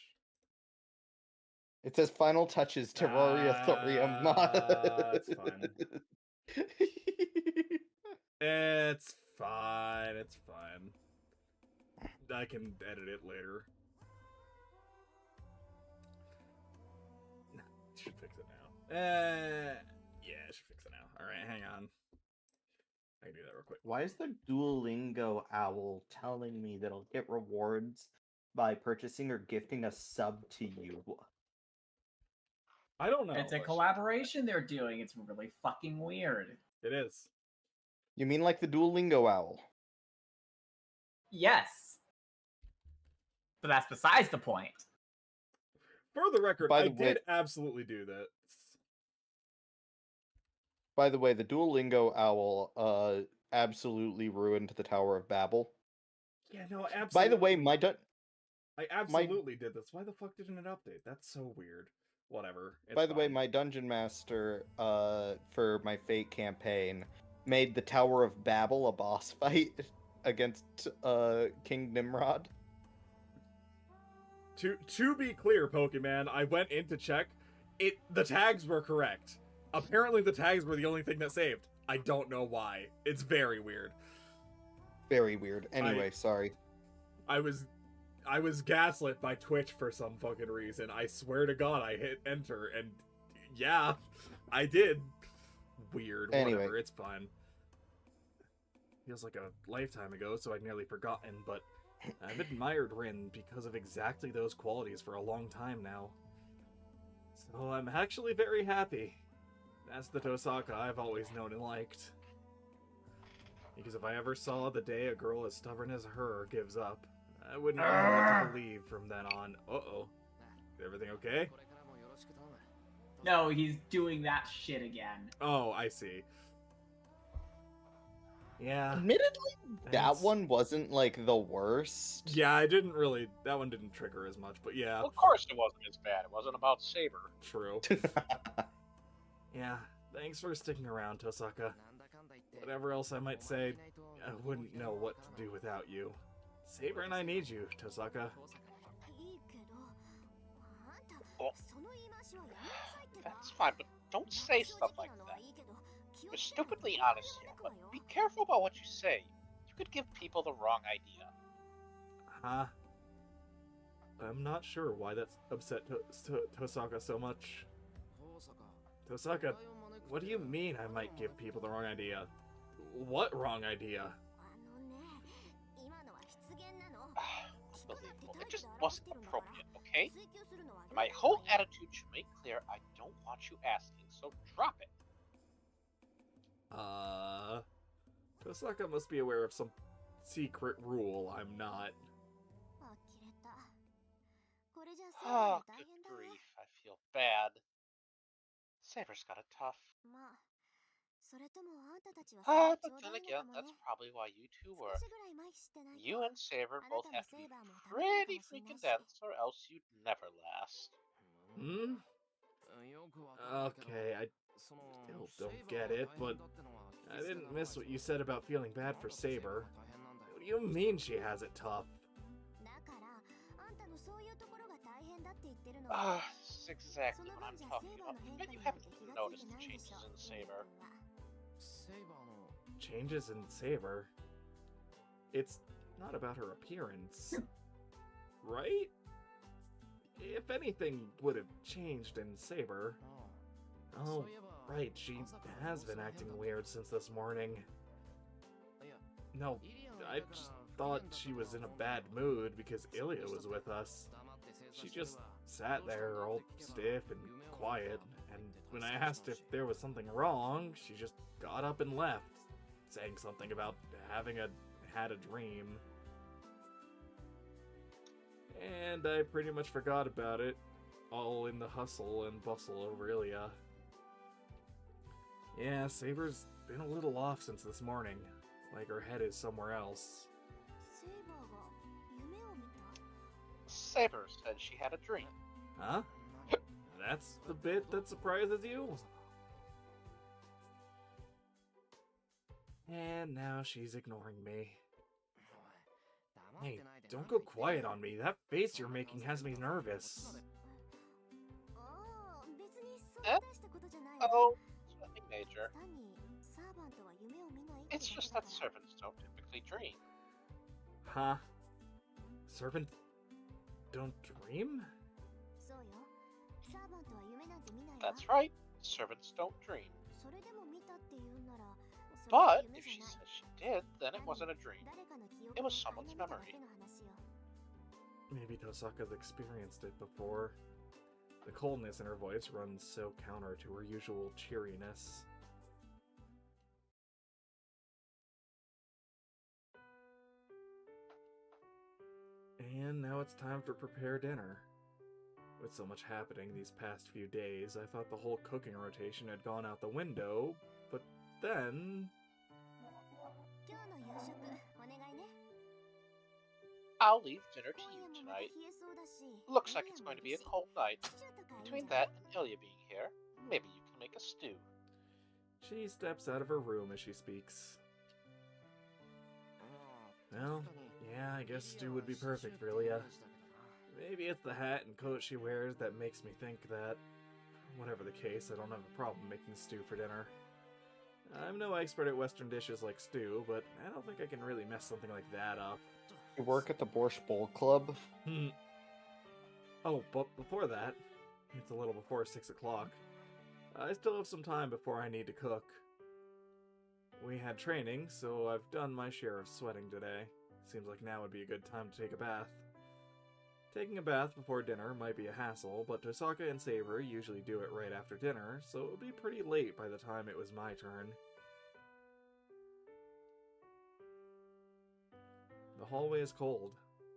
It says Final Touches Terraria Thorium mod. It's fine. It's fine. It's fine. I can edit it later. Should fix it now. Yeah, I should fix it now. All right, hang on. I can do that real quick. Why is the Duolingo owl telling me that I'll get rewards by purchasing or gifting a sub to you? I don't know. It's a collaboration they're doing. It's really fucking weird. It is. You mean like the Duolingo owl? Yes. But that's besides the point. For the record, By I the way- did absolutely do that. By the way, the Duolingo owl absolutely ruined the Tower of Babel. Yeah, no, absolutely. By the way, I absolutely did this. Why the fuck didn't it update? That's so weird. Whatever. It's By the way, fine. my dungeon master for my Fate campaign made the Tower of Babel a boss fight against King Nimrod. To be clear, Pokemon, I went in to check. The tags were correct. Apparently the tags were the only thing that saved. I don't know why. It's very weird. Very weird. Anyway, sorry. I was gaslit by Twitch for some fucking reason. I swear to God, I hit enter, and yeah, I did. Weird. Anyway. Whatever, it's fine. Feels like a lifetime ago, so I'd nearly forgotten, but I've admired Rin because of exactly those qualities for a long time now. So I'm actually very happy. That's the Tosaka I've always known and liked. Because if I ever saw the day a girl as stubborn as her gives up, I wouldn't know what to believe from then on. Uh-oh. Is everything okay? No, he's doing that shit again. Oh, I see. Yeah. Admittedly, that Thanks. one wasn't like the worst. Yeah, that one didn't trigger as much, but yeah, Well, of course it wasn't as bad. It wasn't about Saber. true. Yeah, thanks for sticking around, Tosaka. Whatever else I might say, I wouldn't know what to do without you. Saber and I need you, Tosaka. That's fine, but don't say stuff like that. You're stupidly honest here, but be careful about what you say. You could give people the wrong idea. Huh? I'm not sure why that's upset Tosaka so much. Tosaka, what do you mean I might give people the wrong idea? What wrong idea? Unbelievable. It just wasn't appropriate, okay? My whole attitude should make clear I don't want you asking, so drop it. Tosaka must be aware of some secret rule I'm not. Oh, good grief. I feel bad. Saber's got it tough. But then again, that's probably why you two were. You and Saber both have to be pretty freaking dense, or else you'd never last. Hmm? Okay, I still don't get it, but I didn't miss what you said about feeling bad for Saber. What do you mean she has it tough? This is exactly what I'm talking about. I bet you haven't noticed the changes in Saber. Changes in Saber? It's not about her appearance, right? If anything would have changed in Saber. Oh, right, she has been acting weird since this morning. No, I just thought she was in a bad mood because Ilya was with us. She just sat there all stiff and quiet, and when I asked if there was something wrong, she just got up and left, saying something about having had a dream. And I pretty much forgot about it, all in the hustle and bustle over Ilya. Yeah, Saber's been a little off since this morning, like her head is somewhere else. Saber said she had a dream. Huh? That's the bit that surprises you? And now she's ignoring me. Hey, don't go quiet on me. That face you're making has me nervous. Oh, it's nothing major. It's just that servants don't typically dream. Huh? Servants don't dream? That's right, servants don't dream. But if she says she did, then it wasn't a dream. It was someone's memory. Maybe Tosaka's experienced it before. The coldness in her voice runs so counter to her usual cheeriness. And now it's time to prepare dinner. With so much happening these past few days, I thought the whole cooking rotation had gone out the window, but then... I'll leave dinner to you tonight. Looks like it's going to be a cold night. Between that and Ilya being here, maybe you can make a stew. She steps out of her room as she speaks. Well, yeah, I guess stew would be perfect for Ilya. Maybe it's the hat and coat she wears that makes me think that. Whatever the case, I don't have a problem making stew for dinner. I'm no expert at Western dishes like stew, but I don't think I can really mess something like that up. You work at the Borscht Bowl Club? Oh, but before that, it's a little before 6 o'clock. I still have some time before I need to cook. We had training, so I've done my share of sweating today. Seems like now would be a good time to take a bath. Taking a bath before dinner might be a hassle, but Tosaka and Saber usually do it right after dinner, so it would be pretty late by the time it was my turn. The hallway is cold.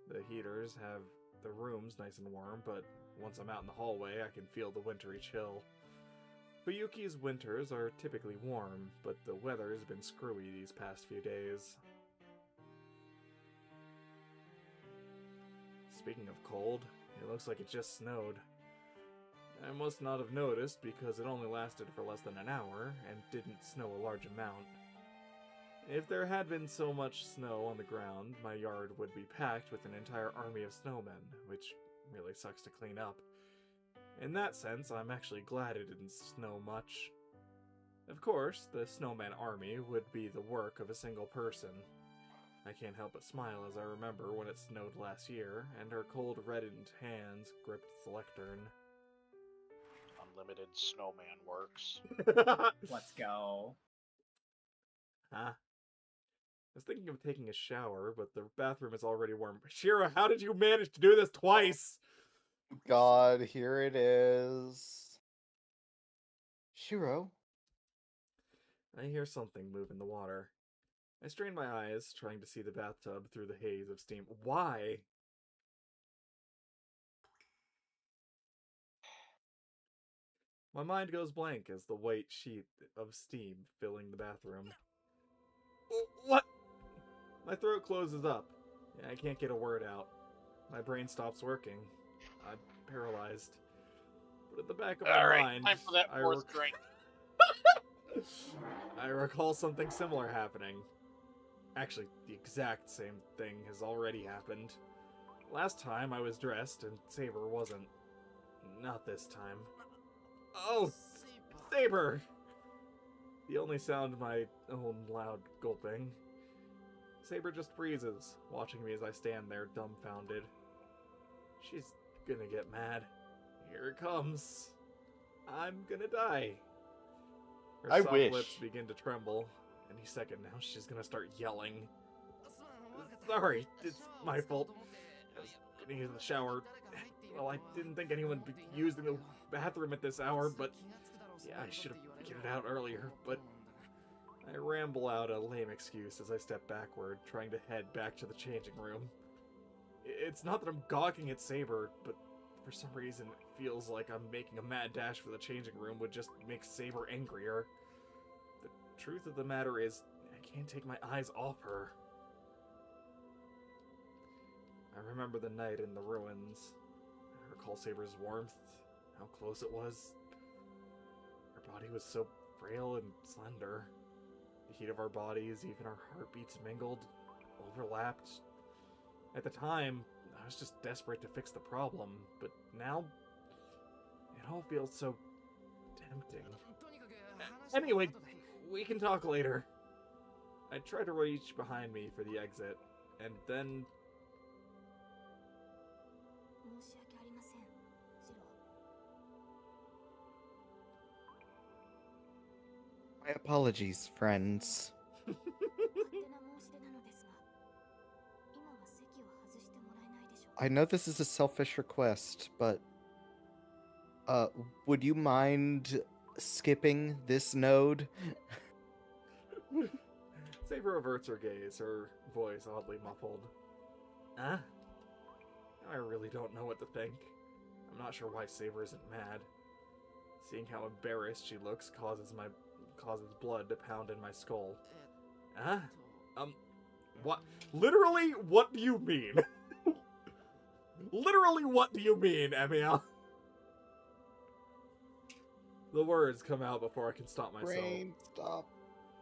The heaters have the rooms nice and warm, but once I'm out in the hallway, I can feel the wintry chill. Fuyuki's winters are typically warm, but the weather's been screwy these past few days. Speaking of cold, it looks like it just snowed. I must not have noticed because it only lasted for less than an hour and didn't snow a large amount. If there had been so much snow on the ground, my yard would be packed with an entire army of snowmen, which really sucks to clean up. In that sense, I'm actually glad it didn't snow much. Of course, the snowman army would be the work of a single person. I can't help but smile as I remember when it snowed last year, and her cold reddened hands gripped the lectern. Unlimited snowman works. Let's go. Huh? I was thinking of taking a shower, but the bathroom is already warm. Shira, how did you manage to do this twice? God, here it is. Shiro? I hear something move in the water. I strain my eyes, trying to see the bathtub through the haze of steam. Why? My mind goes blank as the white sheet of steam filling the bathroom. What? My throat closes up. I can't get a word out. My brain stops working. I'm paralyzed. But at the back of my mind, time for that fourth drink. I recall something similar happening. Actually, the exact same thing has already happened. Last time I was dressed and Saber wasn't. Not this time. Oh, Saber! The only sound my own loud gulping. Saber just freezes, watching me as I stand there dumbfounded. She's gonna get mad. Here it comes. I'm gonna die. Her I soft wish. lips begin to tremble. Any second now, she's gonna start yelling. Sorry, it's my fault. I was getting into the shower. Well, I didn't think anyone would be using the bathroom at this hour, but yeah, I should have figured it out earlier, but I ramble out a lame excuse as I step backward, trying to head back to the changing room. It's not that I'm gawking at Saber, but for some reason it feels like I'm making a mad dash for the changing room would just make Saber angrier. The truth of the matter is, I can't take my eyes off her. I remember the night in the ruins. I recall Saber's warmth, how close it was. Her body was so frail and slender. The heat of our bodies, even our heartbeats mingled, overlapped. At the time, I was just desperate to fix the problem, but now it all feels so tempting. Anyway, we can talk later. I tried to reach behind me for the exit, and then... My apologies, friends. I know this is a selfish request, but would you mind skipping this node? Saber averts her gaze, her voice oddly muffled. Huh? I really don't know what to think. I'm not sure why Saber isn't mad. Seeing how embarrassed she looks causes blood to pound in my skull. Huh? What? Literally, what do you mean? Literally, what do you mean, Emiya? The words come out before I can stop myself. Brain, stop.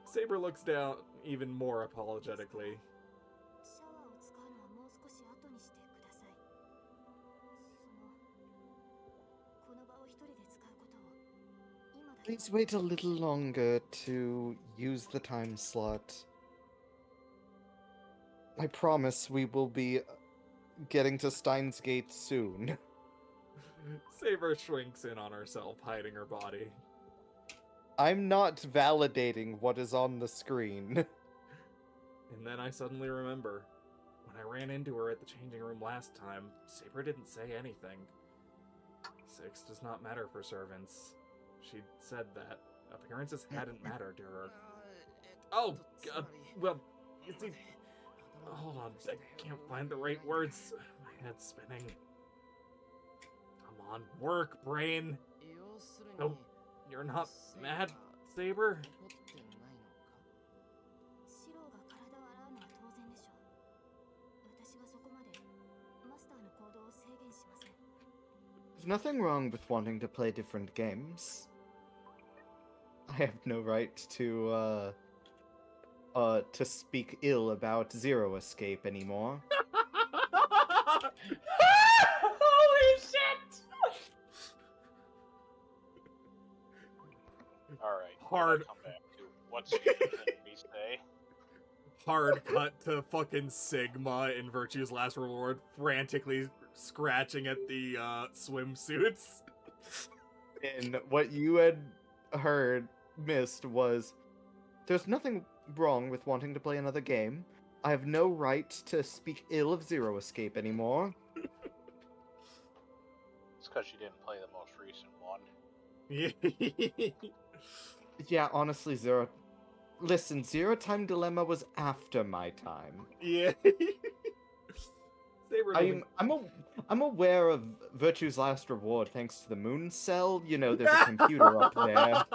Saber looks down even more apologetically. Please wait a little longer to use the time slot. I promise we will be getting to Steins Gate soon. Saber shrinks in on herself, hiding her body. I'm not validating what is on the screen. And then I suddenly remember. When I ran into her at the changing room last time, Saber didn't say anything. 6 does not matter for servants. She said that. Appearances hadn't mattered to her. Oh, God. Well, you see... Hold on, I can't find the right words. My head's spinning. Come on, work, brain. No, you're not mad, Saber? There's nothing wrong with wanting to play different games. I have no right to speak ill about Zero Escape anymore. Holy shit! Alright. Hard. Come back to what's we say. Hard cut to fucking Sigma in Virtue's Last Reward, frantically scratching at the swimsuits. And what you had missed was, there's nothing wrong with wanting to play another game. I have no right to speak ill of Zero Escape anymore. It's because you didn't play the most recent one. Yeah, honestly, Listen, Zero Time Dilemma was after my time. Yeah. I'm aware of Virtue's Last Reward thanks to the Moon Cell. You know, there's a computer up there.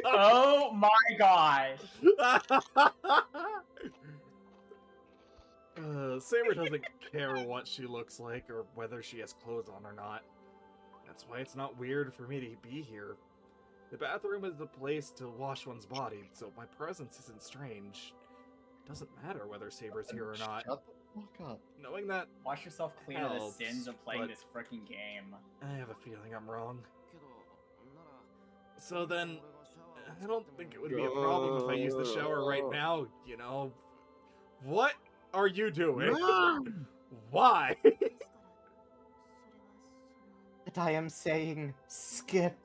Oh my gosh! Saber doesn't care what she looks like or whether she has clothes on or not. That's why it's not weird for me to be here. The bathroom is the place to wash one's body, so my presence isn't strange. It doesn't matter whether Saber's here or not. Shut the fuck up. Knowing that, Wash yourself clean of the Helps, sins of playing but- this freaking game. I have a feeling I'm wrong. So then, I don't think it would be a problem if I use the shower right now, you know? What are you doing? Why? But I am saying skip.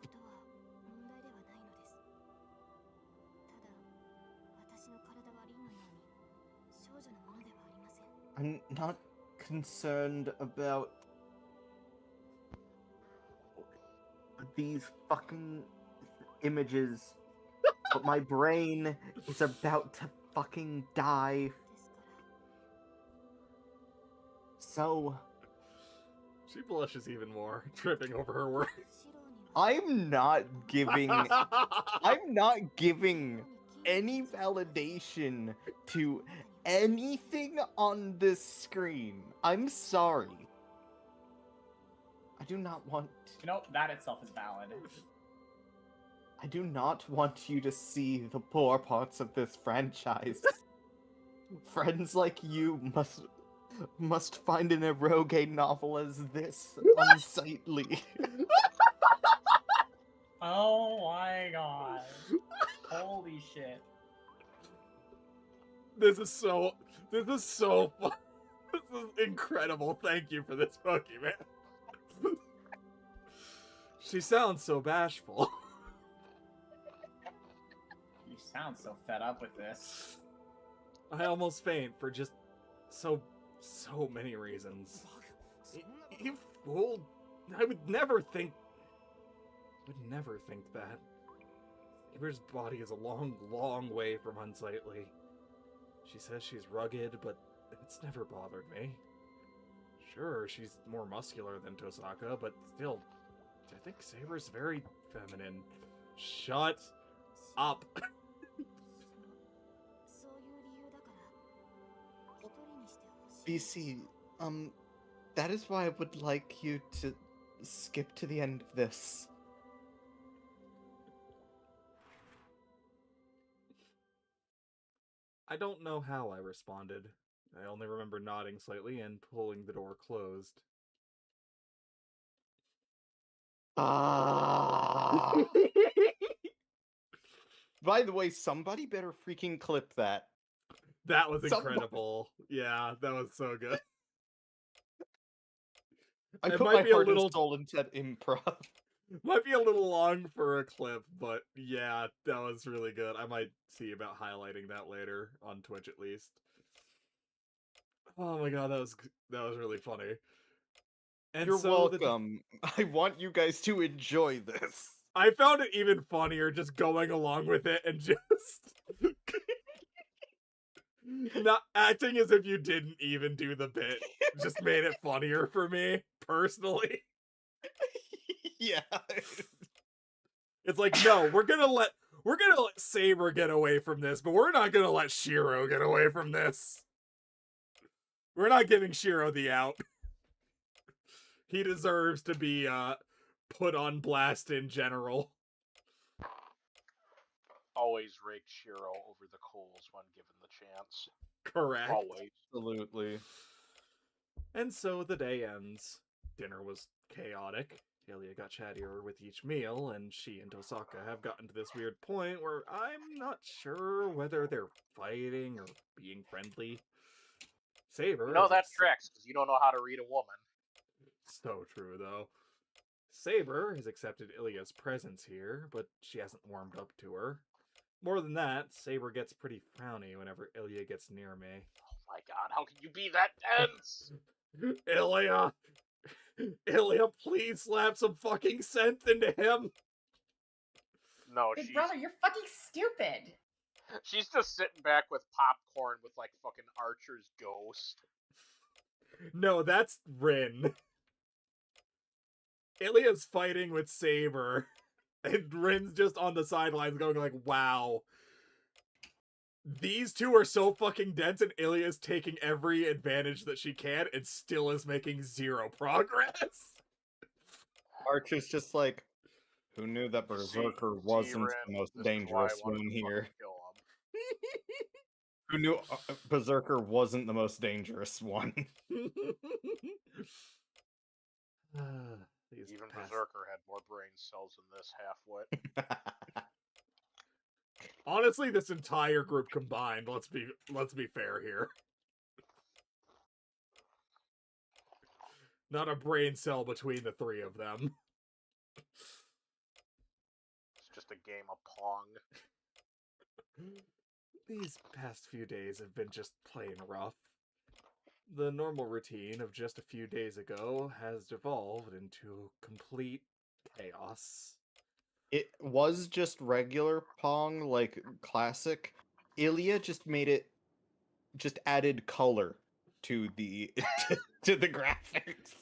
I'm not concerned about these fucking images, but my brain is about to fucking die. So, She blushes even more, tripping over her words. I'm not giving any validation to anything on this screen. I'm sorry. I do not want... You know, that itself is valid. I do not want you to see the poor parts of this franchise. Friends like you must find an eroge novel as this unsightly. Oh my god. Holy shit. This is so fun. This is incredible. Thank you for this, Pokemon. She sounds so bashful. You sound so fed up with this. I almost faint for just so many reasons. You fool! I would never think that. Saber's body is a long, long way from unsightly. She says she's rugged, but it's never bothered me. Sure, she's more muscular than Tosaka, but still, I think Saber's very feminine. Shut up. BC, that is why I would like you to skip to the end of this. I don't know how I responded. I only remember nodding slightly and pulling the door closed. Ah. By the way, somebody better freaking clip that. That was incredible. Yeah, that was so good. I It put might my be a heart little- and soul into that improv. Might be a little long for a clip, but yeah, that was really good. I might see about highlighting that later on Twitch at least. Oh my god, that was really funny. And You're so the- welcome. I want you guys to enjoy this. I found it even funnier just going along with it and just not acting as if you didn't even do the bit. Just made it funnier for me, personally. Yeah. It's like, no, we're gonna let Saber get away from this, but we're not gonna let Shiro get away from this. We're not giving Shiro the out. He deserves to be put on blast in general. Always rake Shiro over the coals when given the chance. Correct. Always. Absolutely. And so the day ends. Dinner was chaotic. Ilya got chattier with each meal, and she and Tosaka have gotten to this weird point where I'm not sure whether they're fighting or being friendly. Saber. No, is that ex- tracks, because you don't know how to read a woman. So true, though. Saber has accepted Ilya's presence here, but she hasn't warmed up to her. More than that, Saber gets pretty frowny whenever Ilya gets near me. Oh my god, how can you be that tense? Ilya! Ilya, please slap some fucking sense into him! No, Big brother, you're fucking stupid. she's just sitting back with popcorn with like fucking Archer's ghost. No, that's Rin. Ilya's fighting with Saber, and Rin's just on the sidelines going like, wow. These two are so fucking dense, and Ilya's taking every advantage that she can and still is making zero progress. Archer's just like, who knew that Berserker wasn't the most dangerous one here? Who knew Berserker wasn't the most dangerous one? These Even past- Berserker had more brain cells than this half-wit. Honestly, this entire group combined, let's be fair here. Not a brain cell between the three of them. It's just a game of Pong. These past few days have been just plain rough. The normal routine of just a few days ago has devolved into complete chaos. It was just regular Pong, like classic. Ilya just added color to the to the graphics.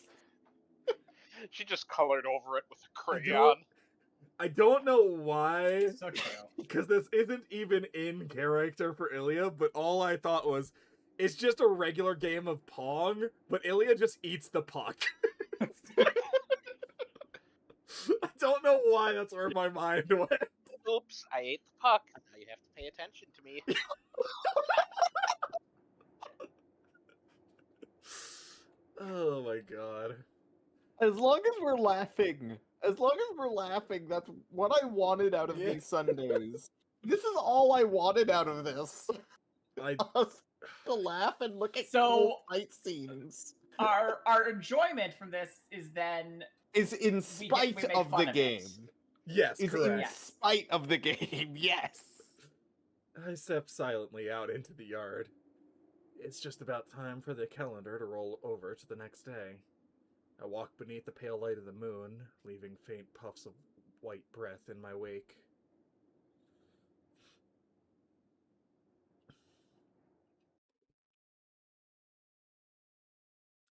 She just colored over it with a I crayon. I don't know why, So true. because this isn't even in character for Ilya, but all I thought was, it's just a regular game of Pong, but Ilya just eats the puck. I don't know why that's where my mind went. Oops, I ate the puck. Now you have to pay attention to me. Oh my god. As long as we're laughing, that's what I wanted out of Yeah. these Sundays. This is all I wanted out of this. I Us to laugh and look at So- cool fight scenes. Our enjoyment from this is then Is in we spite make of fun the of game. it. yes, Is in correct. Yes. spite of the game. Yes. I step silently out into the yard. It's just about time for the calendar to roll over to the next day. I walk beneath the pale light of the moon, leaving faint puffs of white breath in my wake.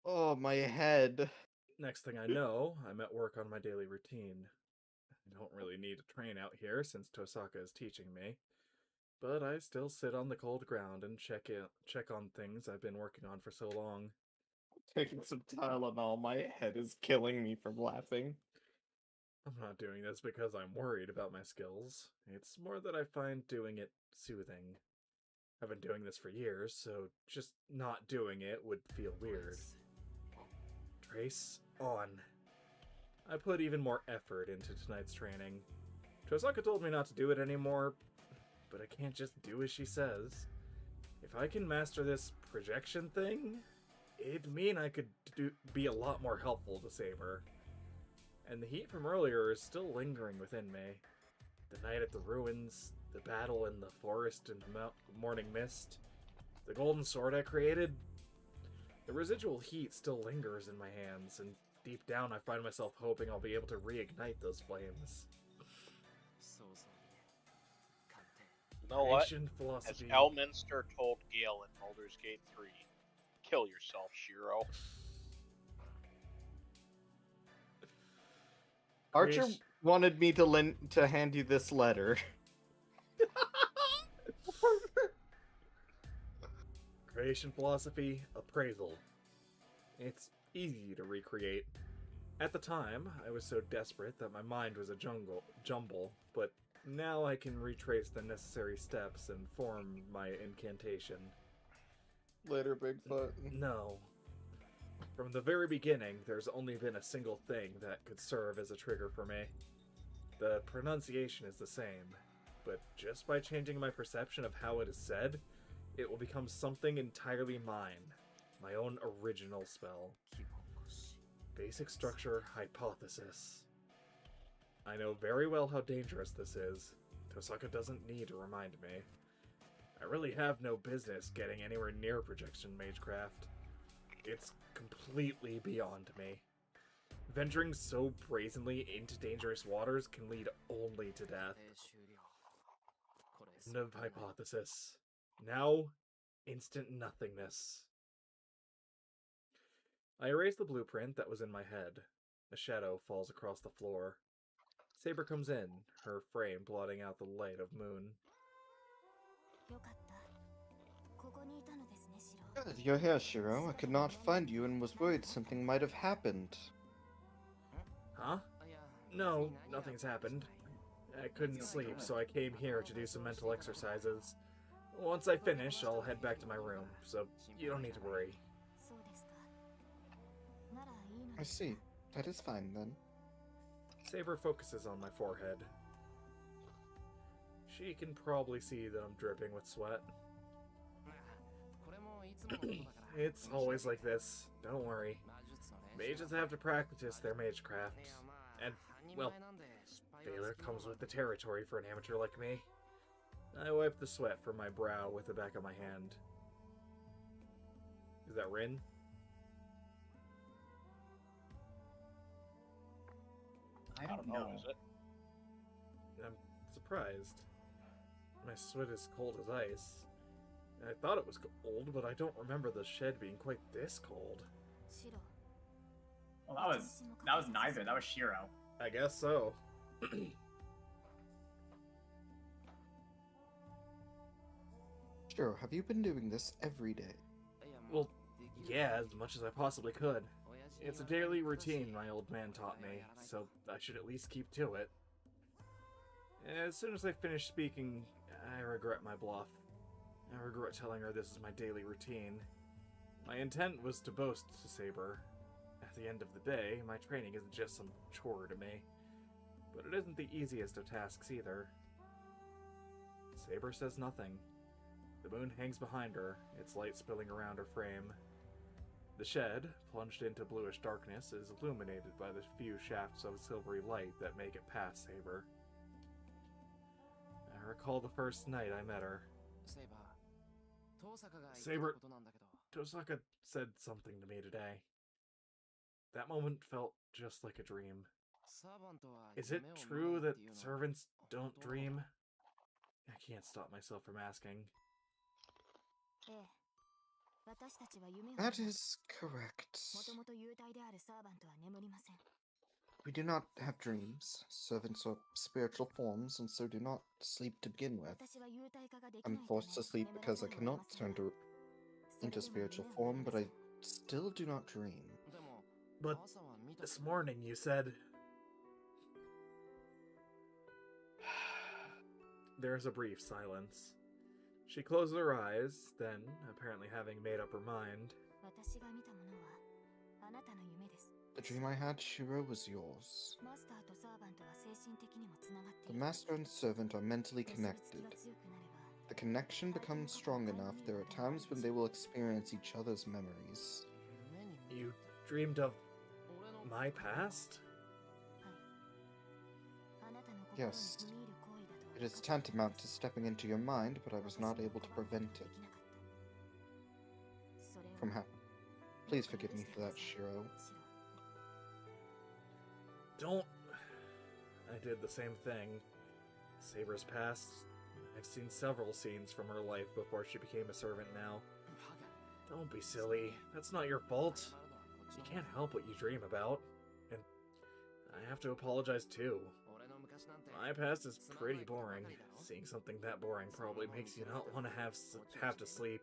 Oh, my head. Next thing I know, I'm at work on my daily routine. I don't really need to train out here since Tosaka is teaching me, but I still sit on the cold ground and check on things I've been working on for so long. Taking some Tylenol. My head is killing me from laughing. I'm not doing this because I'm worried about my skills. It's more that I find doing it soothing. I've been doing this for years, so just not doing it would feel weird. Trace on. I put even more effort into tonight's training. Tosaka told me not to do it anymore, but I can't just do as she says. If I can master this projection thing, it'd mean I could be a lot more helpful to Saber. And the heat from earlier is still lingering within me. The night at the ruins, the battle in the forest in the morning mist, the golden sword I created. The residual heat still lingers in my hands, and deep down I find myself hoping I'll be able to reignite those flames. You know what? Creation As philosophy. Elminster told Gale in Baldur's Gate 3, kill yourself, Shiro. Archer Creation- wanted me to hand you this letter. Creation philosophy, appraisal. It's easy to recreate. At the time, I was so desperate that my mind was a jumble, but now I can retrace the necessary steps and form my incantation. Later, Bigfoot. No. From the very beginning, there's only been a single thing that could serve as a trigger for me. The pronunciation is the same, but just by changing my perception of how it is said, it will become something entirely mine. My own original spell. Basic structure hypothesis. I know very well how dangerous this is. Tosaka doesn't need to remind me. I really have no business getting anywhere near projection magecraft. It's completely beyond me. Venturing so brazenly into dangerous waters can lead only to death. End of hypothesis. Now, instant nothingness. I erase the blueprint that was in my head. A shadow falls across the floor. Saber comes in, her frame blotting out the light of moon. Good, you're here, Shiro. I could not find you and was worried something might have happened. Huh? No, nothing's happened. I couldn't sleep, so I came here to do some mental exercises. Once I finish, I'll head back to my room, so you don't need to worry. I see. That is fine, then. Saber focuses on my forehead. She can probably see that I'm dripping with sweat. It's always like this, don't worry. Mages have to practice their magecraft. And, well, failure comes with the territory for an amateur like me. I wipe the sweat from my brow with the back of my hand. Is that Rin? I don't know. Is it? I'm surprised. My sweat is cold as ice. I thought it was cold, but I don't remember the shed being quite this cold. Well, that was neither. That was Shiro. I guess so. Shiro, have you been doing this every day? Well, yeah, as much as I possibly could. It's a daily routine my old man taught me, so I should at least keep to it. As soon as I finish speaking, I regret my bluff. I regret telling her this is my daily routine. My intent was to boast to Saber. At the end of the day, my training isn't just some chore to me. But it isn't the easiest of tasks either. Saber says nothing. The moon hangs behind her, its light spilling around her frame. The shed, plunged into bluish darkness, is illuminated by the few shafts of silvery light that make it past Saber. I recall the first night I met her. Saber, Tosaka said something to me today. That moment felt just like a dream. Is it true that servants don't dream? I can't stop myself from asking. That is correct. We do not have dreams. Servants are spiritual forms, and so do not sleep to begin with. I'm forced to sleep because I cannot turn into spiritual form, but I still do not dream. But this morning you said... There is a brief silence. She closes her eyes, then, apparently having made up her mind... The dream I had, Shiro, was yours. The master and servant are mentally connected. The connection becomes strong enough, there are times when they will experience each other's memories. You dreamed of my past? Yes. It is tantamount to stepping into your mind, but I was not able to prevent it from happening. Please forgive me for that, Shiro. Don't... I did the same thing. Saber's past. I've seen several scenes from her life before she became a servant now. Don't be silly. That's not your fault. You can't help what you dream about. And I have to apologize too. My past is pretty boring. Seeing something that boring probably makes you not want to have to sleep.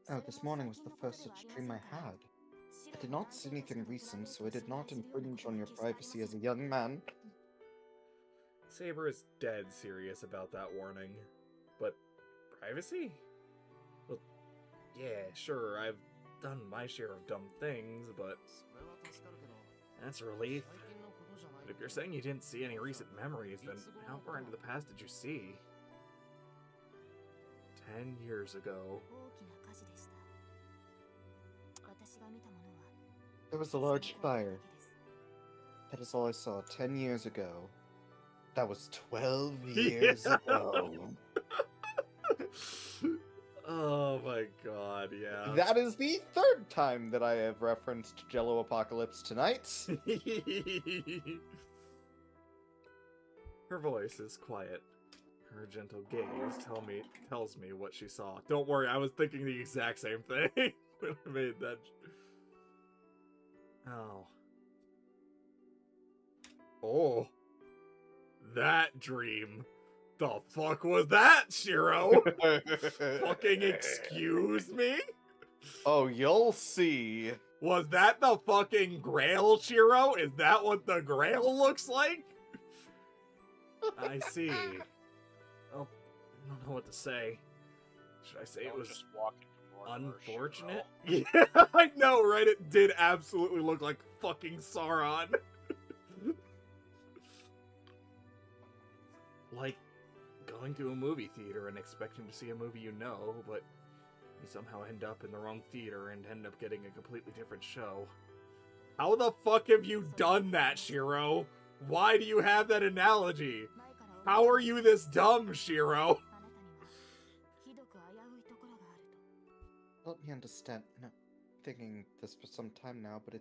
Oh, this morning was the first such dream I had. I did not see anything recent, so I did not infringe on your privacy as a young man. Saber is dead serious about that warning. But privacy? Well, yeah, sure, I've done my share of dumb things, but that's a relief. But if you're saying you didn't see any recent memories, then how far into the past did you see? 10 years ago. There was a large fire. That is all I saw 10 years ago. That was 12 years ago. Oh my god, yeah. That is the third time that I have referenced Jello Apocalypse tonight. Her voice is quiet. Her gentle gaze tells me what she saw. Don't worry, I was thinking the exact same thing when I made that. Oh. Oh. That dream. The fuck was that, Shiro? Fucking excuse me? Oh, you'll see. Was that the fucking Grail, Shiro? Is that what the Grail looks like? I see. Oh, I don't know what to say. Should I say it was just walking unfortunate? Yeah, I know, right? It did absolutely look like fucking Sauron. Like going to a movie theater and expecting to see a movie you know, but you somehow end up in the wrong theater and end up getting a completely different show. How the fuck have you done that, Shiro? Why do you have that analogy? How are you this dumb, Shiro? Help me understand. No, thinking this for some time now, but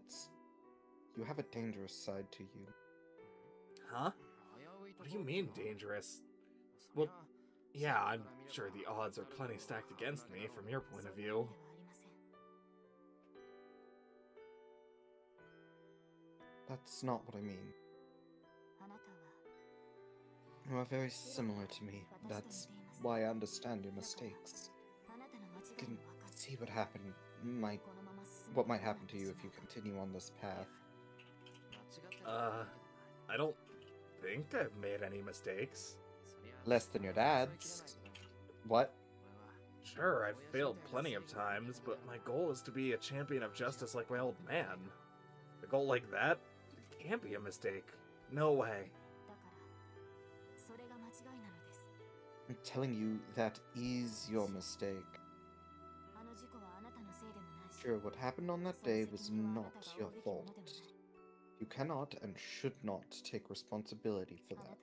you have a dangerous side to you. Huh? What do you mean, dangerous? Well, yeah, I'm sure the odds are plenty stacked against me from your point of view. That's not what I mean. You are very similar to me. That's why I understand your mistakes. You can see what what might happen to you if you continue on this path. I don't think I've made any mistakes. Less than your dad's. What? Sure, I've failed plenty of times, but my goal is to be a champion of justice like my old man. A goal like that can't be a mistake. No way. I'm telling you, that is your mistake. Sure, what happened on that day was not your fault. You cannot and should not take responsibility for that.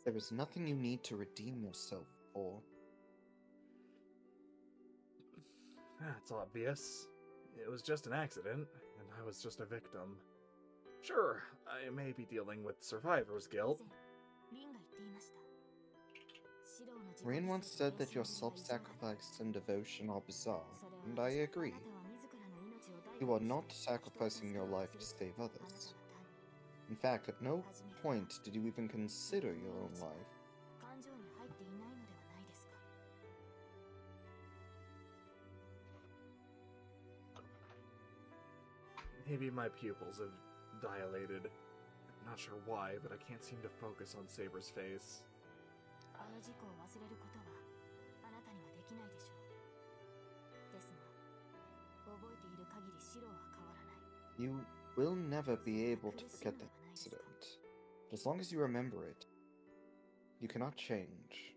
There is nothing you need to redeem yourself for. That's obvious. It was just an accident, and I was just a victim. Sure, I may be dealing with survivor's guilt. Rain once said that your self-sacrifice and devotion are bizarre, and I agree. You are not sacrificing your life to save others. In fact, at no point did you even consider your own life. Maybe my pupils have dilated. I'm not sure why, but I can't seem to focus on Saber's face. You will never be able to forget that incident. But as long as you remember it, you cannot change.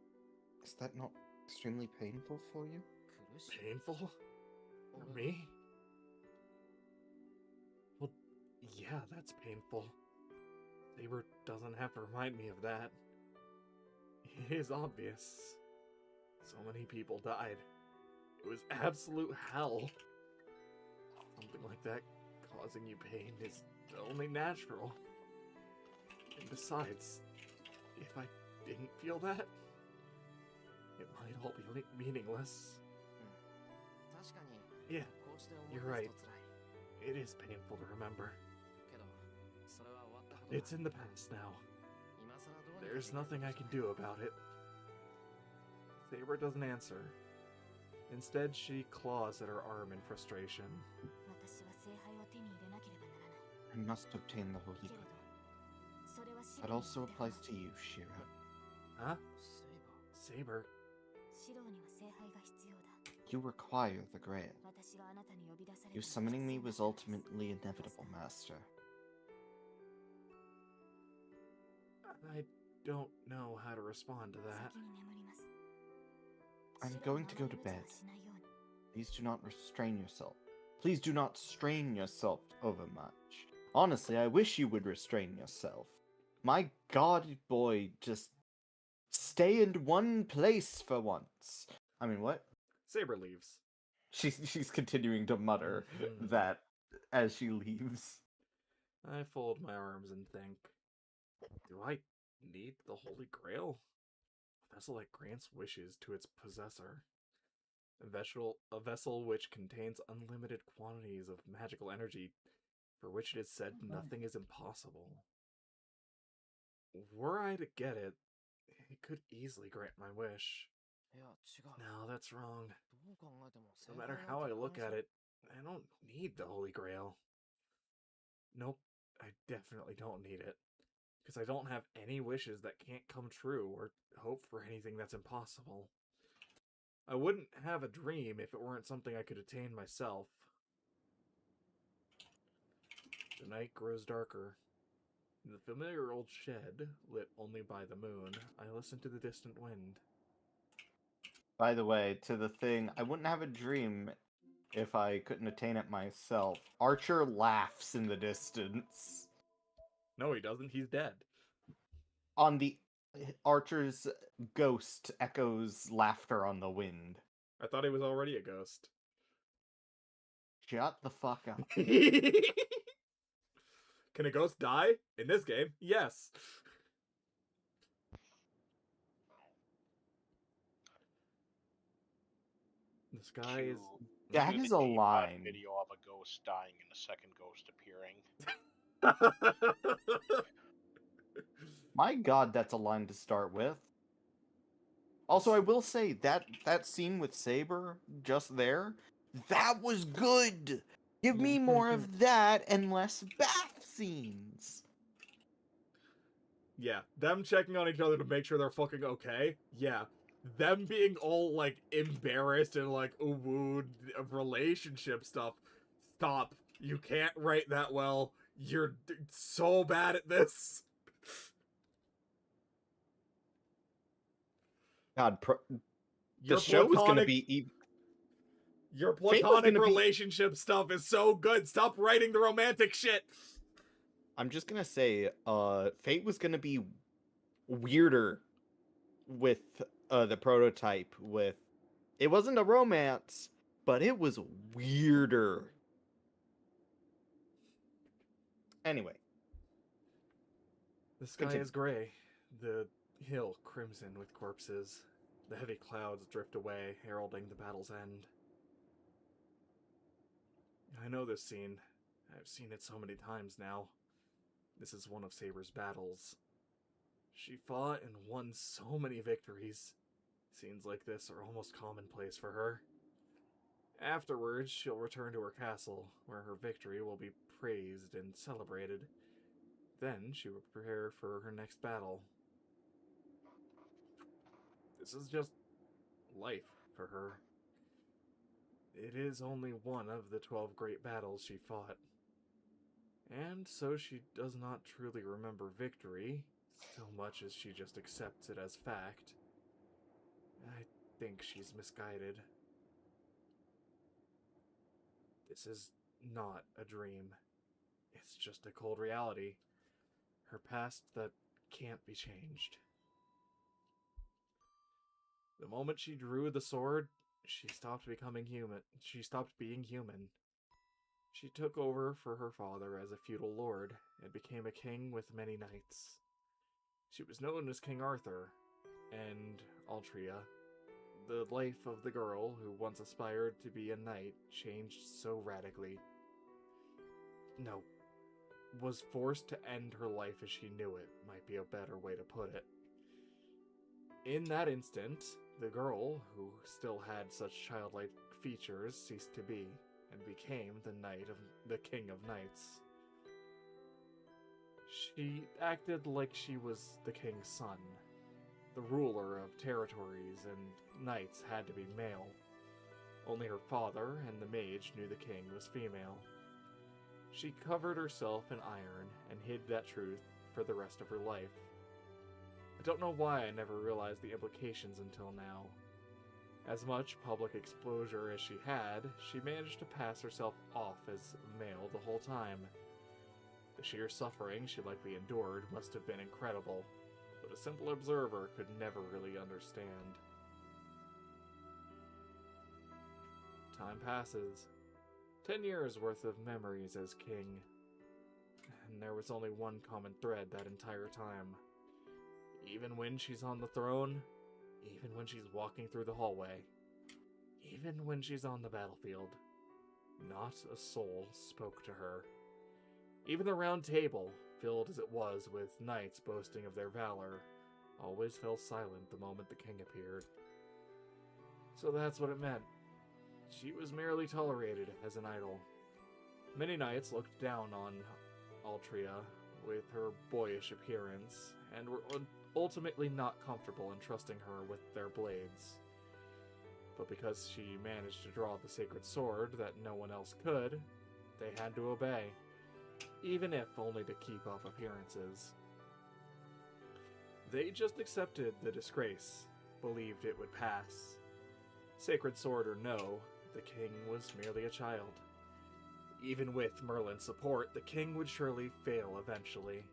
Is that not extremely painful for you? Painful? For me? Well, yeah, that's painful. Saber doesn't have to remind me of that. It is obvious. So many people died. It was absolute hell. Something like that causing you pain is only natural. And besides, if I didn't feel that, it might all be meaningless. Yeah, you're right. It is painful to remember. It's in the past now. There's nothing I can do about it. Saber doesn't answer. Instead, she claws at her arm in frustration. I must obtain the Holy Grail. That also applies to you, Shiro. Huh? Saber? You require the Grail. You summoning me was ultimately inevitable, Master. I don't know how to respond to that. I'm going to go to bed. Please do not restrain yourself. Please do not strain yourself overmuch. Honestly, I wish you would restrain yourself. My god, boy, just stay in one place for once. I mean, what? Saber leaves. She's continuing to mutter that as she leaves. I fold my arms and think, do I need the Holy Grail? A vessel that grants wishes to its possessor. A vessel which contains unlimited quantities of magical energy, for which it is said nothing is impossible. Were I to get it, it could easily grant my wish. No, that's wrong. No matter how I look at it, I don't need the Holy Grail. Nope, I definitely don't need it. Because I don't have any wishes that can't come true or hope for anything that's impossible. I wouldn't have a dream if it weren't something I could attain myself. The night grows darker. In the familiar old shed, lit only by the moon, I listen to the distant wind. By the way, to the thing, I wouldn't have a dream if I couldn't attain it myself. Archer laughs in the distance. No, he doesn't. He's dead. On the Archer's ghost echoes laughter on the wind. I thought he was already a ghost. Shut the fuck up. Can a ghost die? In this game, yes. The sky is... That is a line. Video of a ghost dying and a second ghost appearing. My god, that's a line to start with. Also, I will say, that scene with Saber, just there, that was good! Give me more of that and less baths! scenes. Yeah, them checking on each other to make sure they're fucking okay. Yeah, them being all like embarrassed and like ooh of relationship stuff. Stop. You can't write that well. You're so bad at this. God, Your the show was gonna platonic- be. Your Fate was platonic gonna be- relationship stuff is so good. Stop writing the romantic shit. I'm just gonna say, Fate was gonna be weirder with the prototype. With it wasn't a romance, but it was weirder. Anyway, The sky Continue. is gray, the hill crimson with corpses. The heavy clouds drift away, heralding the battle's end. I know this scene. I've seen it so many times now. This is one of Saber's battles. She fought and won so many victories. Scenes like this are almost commonplace for her. Afterwards, she'll return to her castle, where her victory will be praised and celebrated. Then she will prepare for her next battle. This is just life for her. It is only one of the 12 great battles she fought. And so she does not truly remember victory, so much as she just accepts it as fact. I think she's misguided. This is not a dream. It's just a cold reality. Her past that can't be changed. The moment she drew the sword, she stopped becoming human. She stopped being human. She took over for her father as a feudal lord and became a king with many knights. She was known as King Arthur, and Altria. The life of the girl who once aspired to be a knight changed so radically. No, was forced to end her life as she knew it, might be a better way to put it. In that instant, the girl, who still had such childlike features, ceased to be, and became the King of Knights. She acted like she was the king's son. The ruler of territories and knights had to be male. Only her father and the mage knew the king was female. She covered herself in iron and hid that truth for the rest of her life. I don't know why I never realized the implications until now. As much public exposure as she had, she managed to pass herself off as male the whole time. The sheer suffering she likely endured must have been incredible, but a simple observer could never really understand. Time passes. 10 years worth of memories as king. And there was only one common thread that entire time. Even when she's on the throne, even when she's walking through the hallway, even when she's on the battlefield, not a soul spoke to her. Even the round table, filled as it was with knights boasting of their valor, always fell silent the moment the king appeared. So that's what it meant. She was merely tolerated as an idol. Many knights looked down on Altria with her boyish appearance, and were ultimately not comfortable in trusting her with their blades. But because she managed to draw the sacred sword that no one else could, they had to obey, even if only to keep up appearances. They just accepted the disgrace, believed it would pass. Sacred sword or no, the king was merely a child. Even with Merlin's support, the king would surely fail eventually.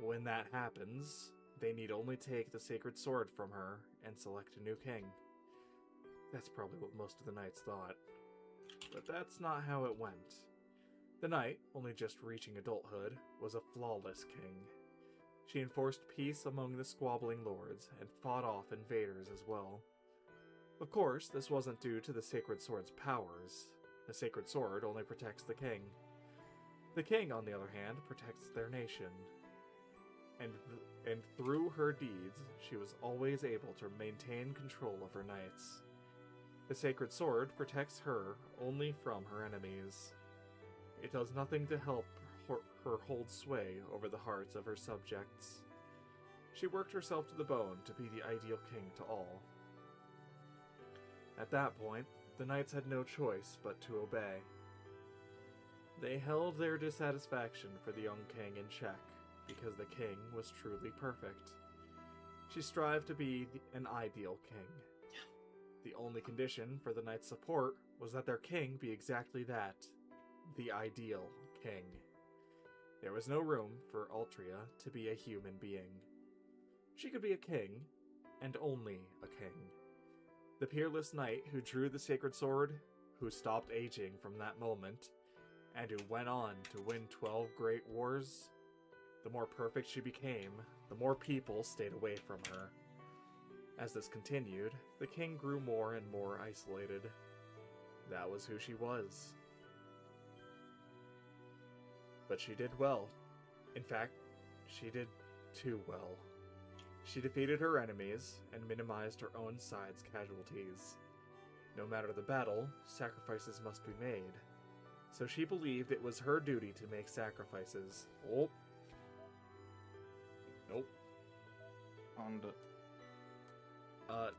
When that happens, they need only take the sacred sword from her and select a new king. That's probably what most of the knights thought. But that's not how it went. The knight, only just reaching adulthood, was a flawless king. She enforced peace among the squabbling lords and fought off invaders as well. Of course, this wasn't due to the sacred sword's powers. The sacred sword only protects the king. The king, on the other hand, protects their nation. And through her deeds, she was always able to maintain control of her knights. The sacred sword protects her only from her enemies. It does nothing to help her hold sway over the hearts of her subjects. She worked herself to the bone to be the ideal king to all. At that point, the knights had no choice but to obey. They held their dissatisfaction for the young king in check, because the king was truly perfect. She strived to be an ideal king. The only condition for the knights' support was that their king be exactly that, the ideal king. There was no room for Altria to be a human being. She could be a king, and only a king. The peerless knight who drew the sacred sword, who stopped aging from that moment, and who went on to win 12 great wars. The more perfect she became, the more people stayed away from her. As this continued, the king grew more and more isolated. That was who she was. But she did well. In fact, she did too well. She defeated her enemies and minimized her own side's casualties. No matter the battle, sacrifices must be made. So she believed it was her duty to make sacrifices. Oh. Nope.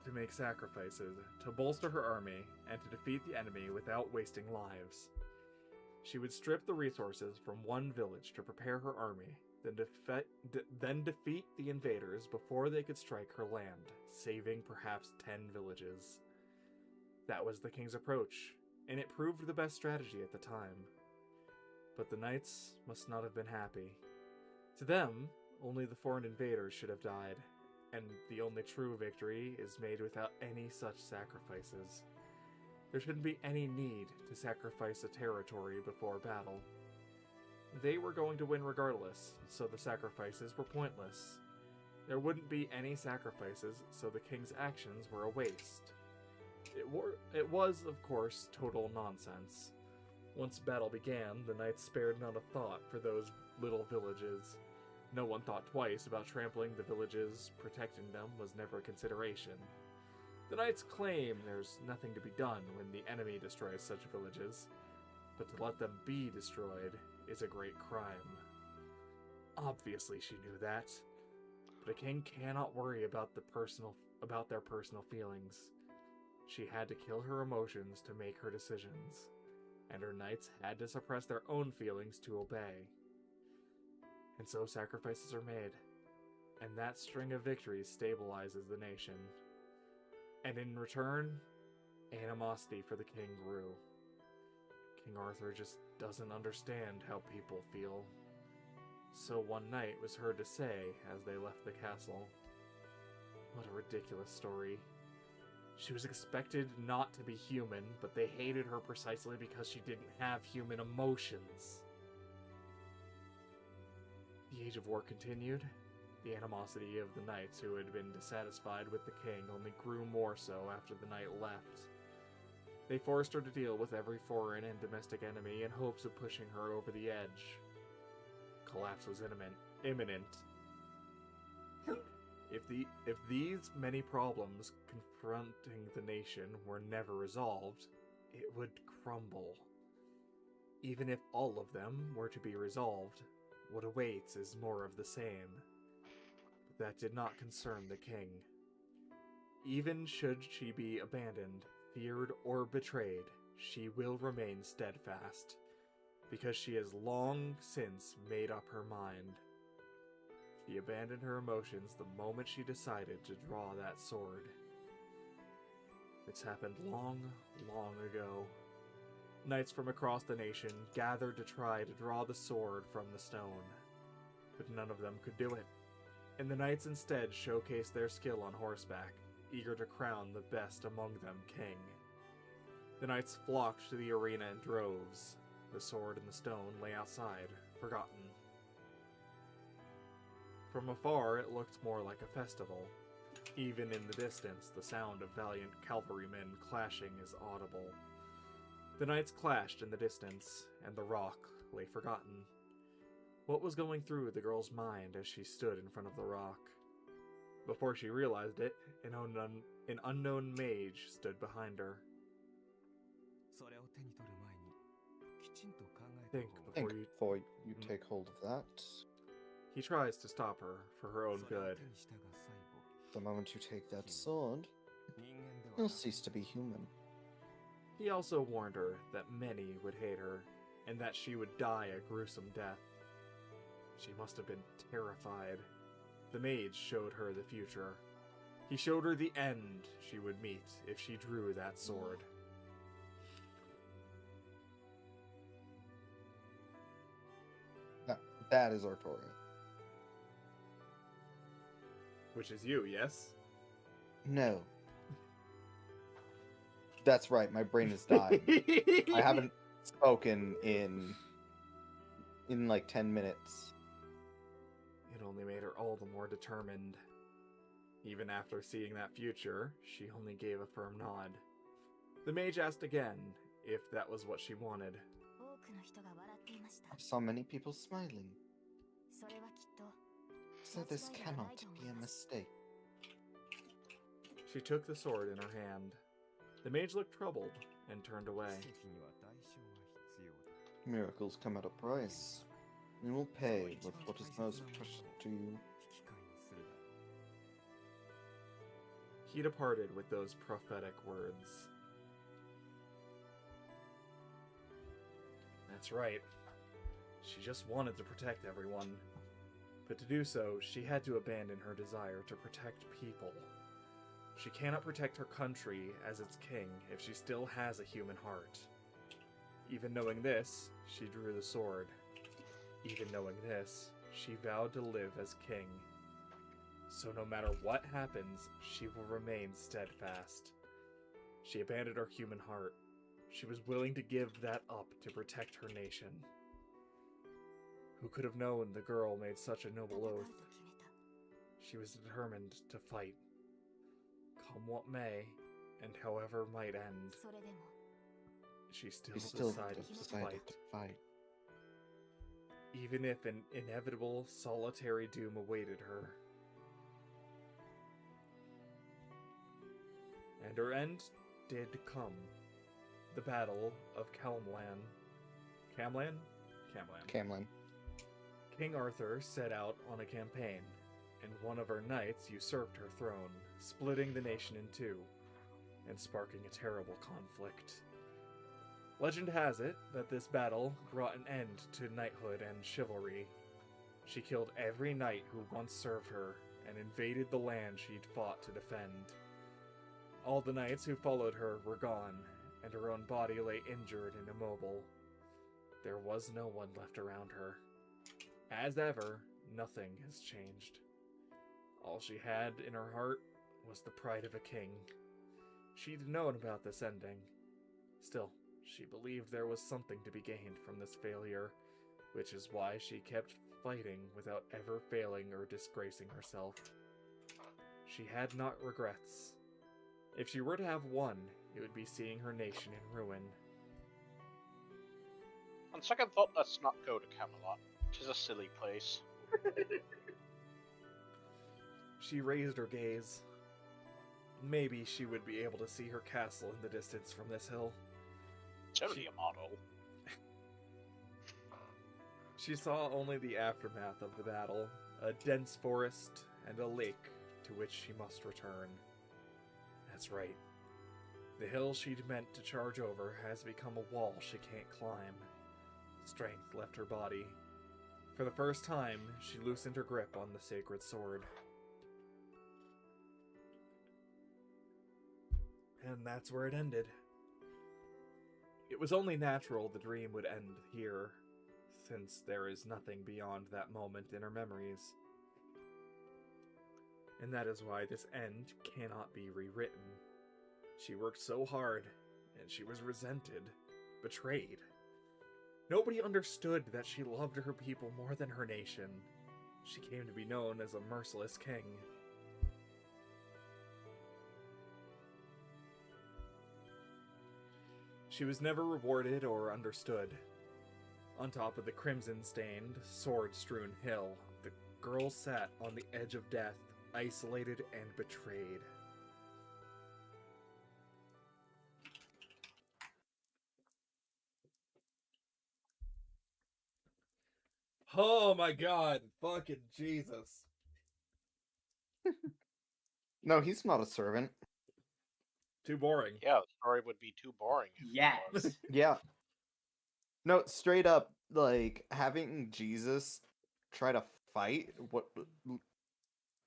To make sacrifices, to bolster her army, and to defeat the enemy without wasting lives. She would strip the resources from one village to prepare her army, then defeat the invaders before they could strike her land, saving perhaps 10 villages. That was the king's approach, and it proved the best strategy at the time. But the knights must not have been happy. To them, only the foreign invaders should have died, and the only true victory is made without any such sacrifices. There shouldn't be any need to sacrifice a territory before battle. They were going to win regardless, so the sacrifices were pointless. There wouldn't be any sacrifices, so the king's actions were a waste. It was, of course, total nonsense. Once battle began, the knights spared not a thought for those little villages. No one thought twice about trampling the villages. Protecting them was never a consideration. The knights claim there's nothing to be done when the enemy destroys such villages, but to let them be destroyed is a great crime. Obviously she knew that, but a king cannot worry about their personal feelings. She had to kill her emotions to make her decisions, and her knights had to suppress their own feelings to obey. And so sacrifices are made, and that string of victories stabilizes the nation. And in return, animosity for the king grew. King Arthur just doesn't understand how people feel. So one night was heard to say as they left the castle. What a ridiculous story. She was expected not to be human, but they hated her precisely because she didn't have human emotions. The Age of War continued. The animosity of the knights who had been dissatisfied with the king only grew more so after the knight left. They forced her to deal with every foreign and domestic enemy in hopes of pushing her over the edge. Collapse was imminent. If these many problems confronting the nation were never resolved, it would crumble. Even if all of them were to be resolved, what awaits is more of the same. But that did not concern the king. Even should she be abandoned, feared, or betrayed, she will remain steadfast, because she has long since made up her mind. She abandoned her emotions the moment she decided to draw that sword. It's happened long, long ago. Knights from across the nation gathered to try to draw the sword from the stone, but none of them could do it, and the knights instead showcased their skill on horseback, eager to crown the best among them king. The knights flocked to the arena in droves. The sword and the stone lay outside, forgotten. From afar, it looked more like a festival. Even in the distance, the sound of valiant cavalrymen clashing is audible. The knights clashed in the distance, and the rock lay forgotten. What was going through the girl's mind as she stood in front of the rock? Before she realized it, an unknown mage stood behind her. Think Think before you... before you take hold of that. He tries to stop her for her own good. The moment you take that sword, you'll cease to be human. He also warned her that many would hate her, and that she would die a gruesome death. She must have been terrified. The mage showed her the future. He showed her the end she would meet if she drew that sword. That is Artoria. Which is you, yes? No. That's right, my brain is dying. I haven't spoken in like 10 minutes. It only made her all the more determined. Even after seeing that future, she only gave a firm nod. The mage asked again if that was what she wanted. I saw many people smiling. So this cannot be a mistake. She took the sword in her hand. The mage looked troubled and turned away. Miracles come at a price. You will pay with what is most precious to you. He departed with those prophetic words. That's right. She just wanted to protect everyone. But to do so, she had to abandon her desire to protect people. She cannot protect her country as its king if she still has a human heart. Even knowing this, she drew the sword. Even knowing this, she vowed to live as king. So no matter what happens, she will remain steadfast. She abandoned her human heart. She was willing to give that up to protect her nation. Who could have known the girl made such a noble oath? She was determined to fight. Come what may, and however might end, she still decided to fight. Even if an inevitable solitary doom awaited her. And her end did come. The Battle of Camlan. Camlan. King Arthur set out on a campaign, and one of her knights usurped her throne, splitting the nation in two, and sparking a terrible conflict. Legend has it that this battle brought an end to knighthood and chivalry. She killed every knight who once served her, and invaded the land she'd fought to defend. All the knights who followed her were gone, and her own body lay injured and immobile. There was no one left around her. As ever, nothing has changed. All she had in her heart was the pride of a king. She'd known about this ending. Still, she believed there was something to be gained from this failure, which is why she kept fighting without ever failing or disgracing herself. She had not regrets. If she were to have one, it would be seeing her nation in ruin. On second thought, let's not go to Camelot. 'Tis a silly place. She raised her gaze. Maybe she would be able to see her castle in the distance from this hill. It's only a model. She saw only the aftermath of the battle, a dense forest and a lake to which she must return. That's right. The hill she'd meant to charge over has become a wall she can't climb. Strength left her body. For the first time, she loosened her grip on the sacred sword. And that's where it ended. It was only natural the dream would end here, since there is nothing beyond that moment in her memories. And that is why this end cannot be rewritten. She worked so hard, and she was resented, betrayed. Nobody understood that she loved her people more than her nation. She came to be known as a merciless king. She was never rewarded or understood. On top of the crimson-stained, sword-strewn hill, the girl sat on the edge of death, isolated and betrayed. Oh my god, fucking Jesus. No, he's not a servant. Too boring. Yeah, the story would be too boring. If he was. Yes. Yeah. No, straight up, like having Jesus try to fight. What?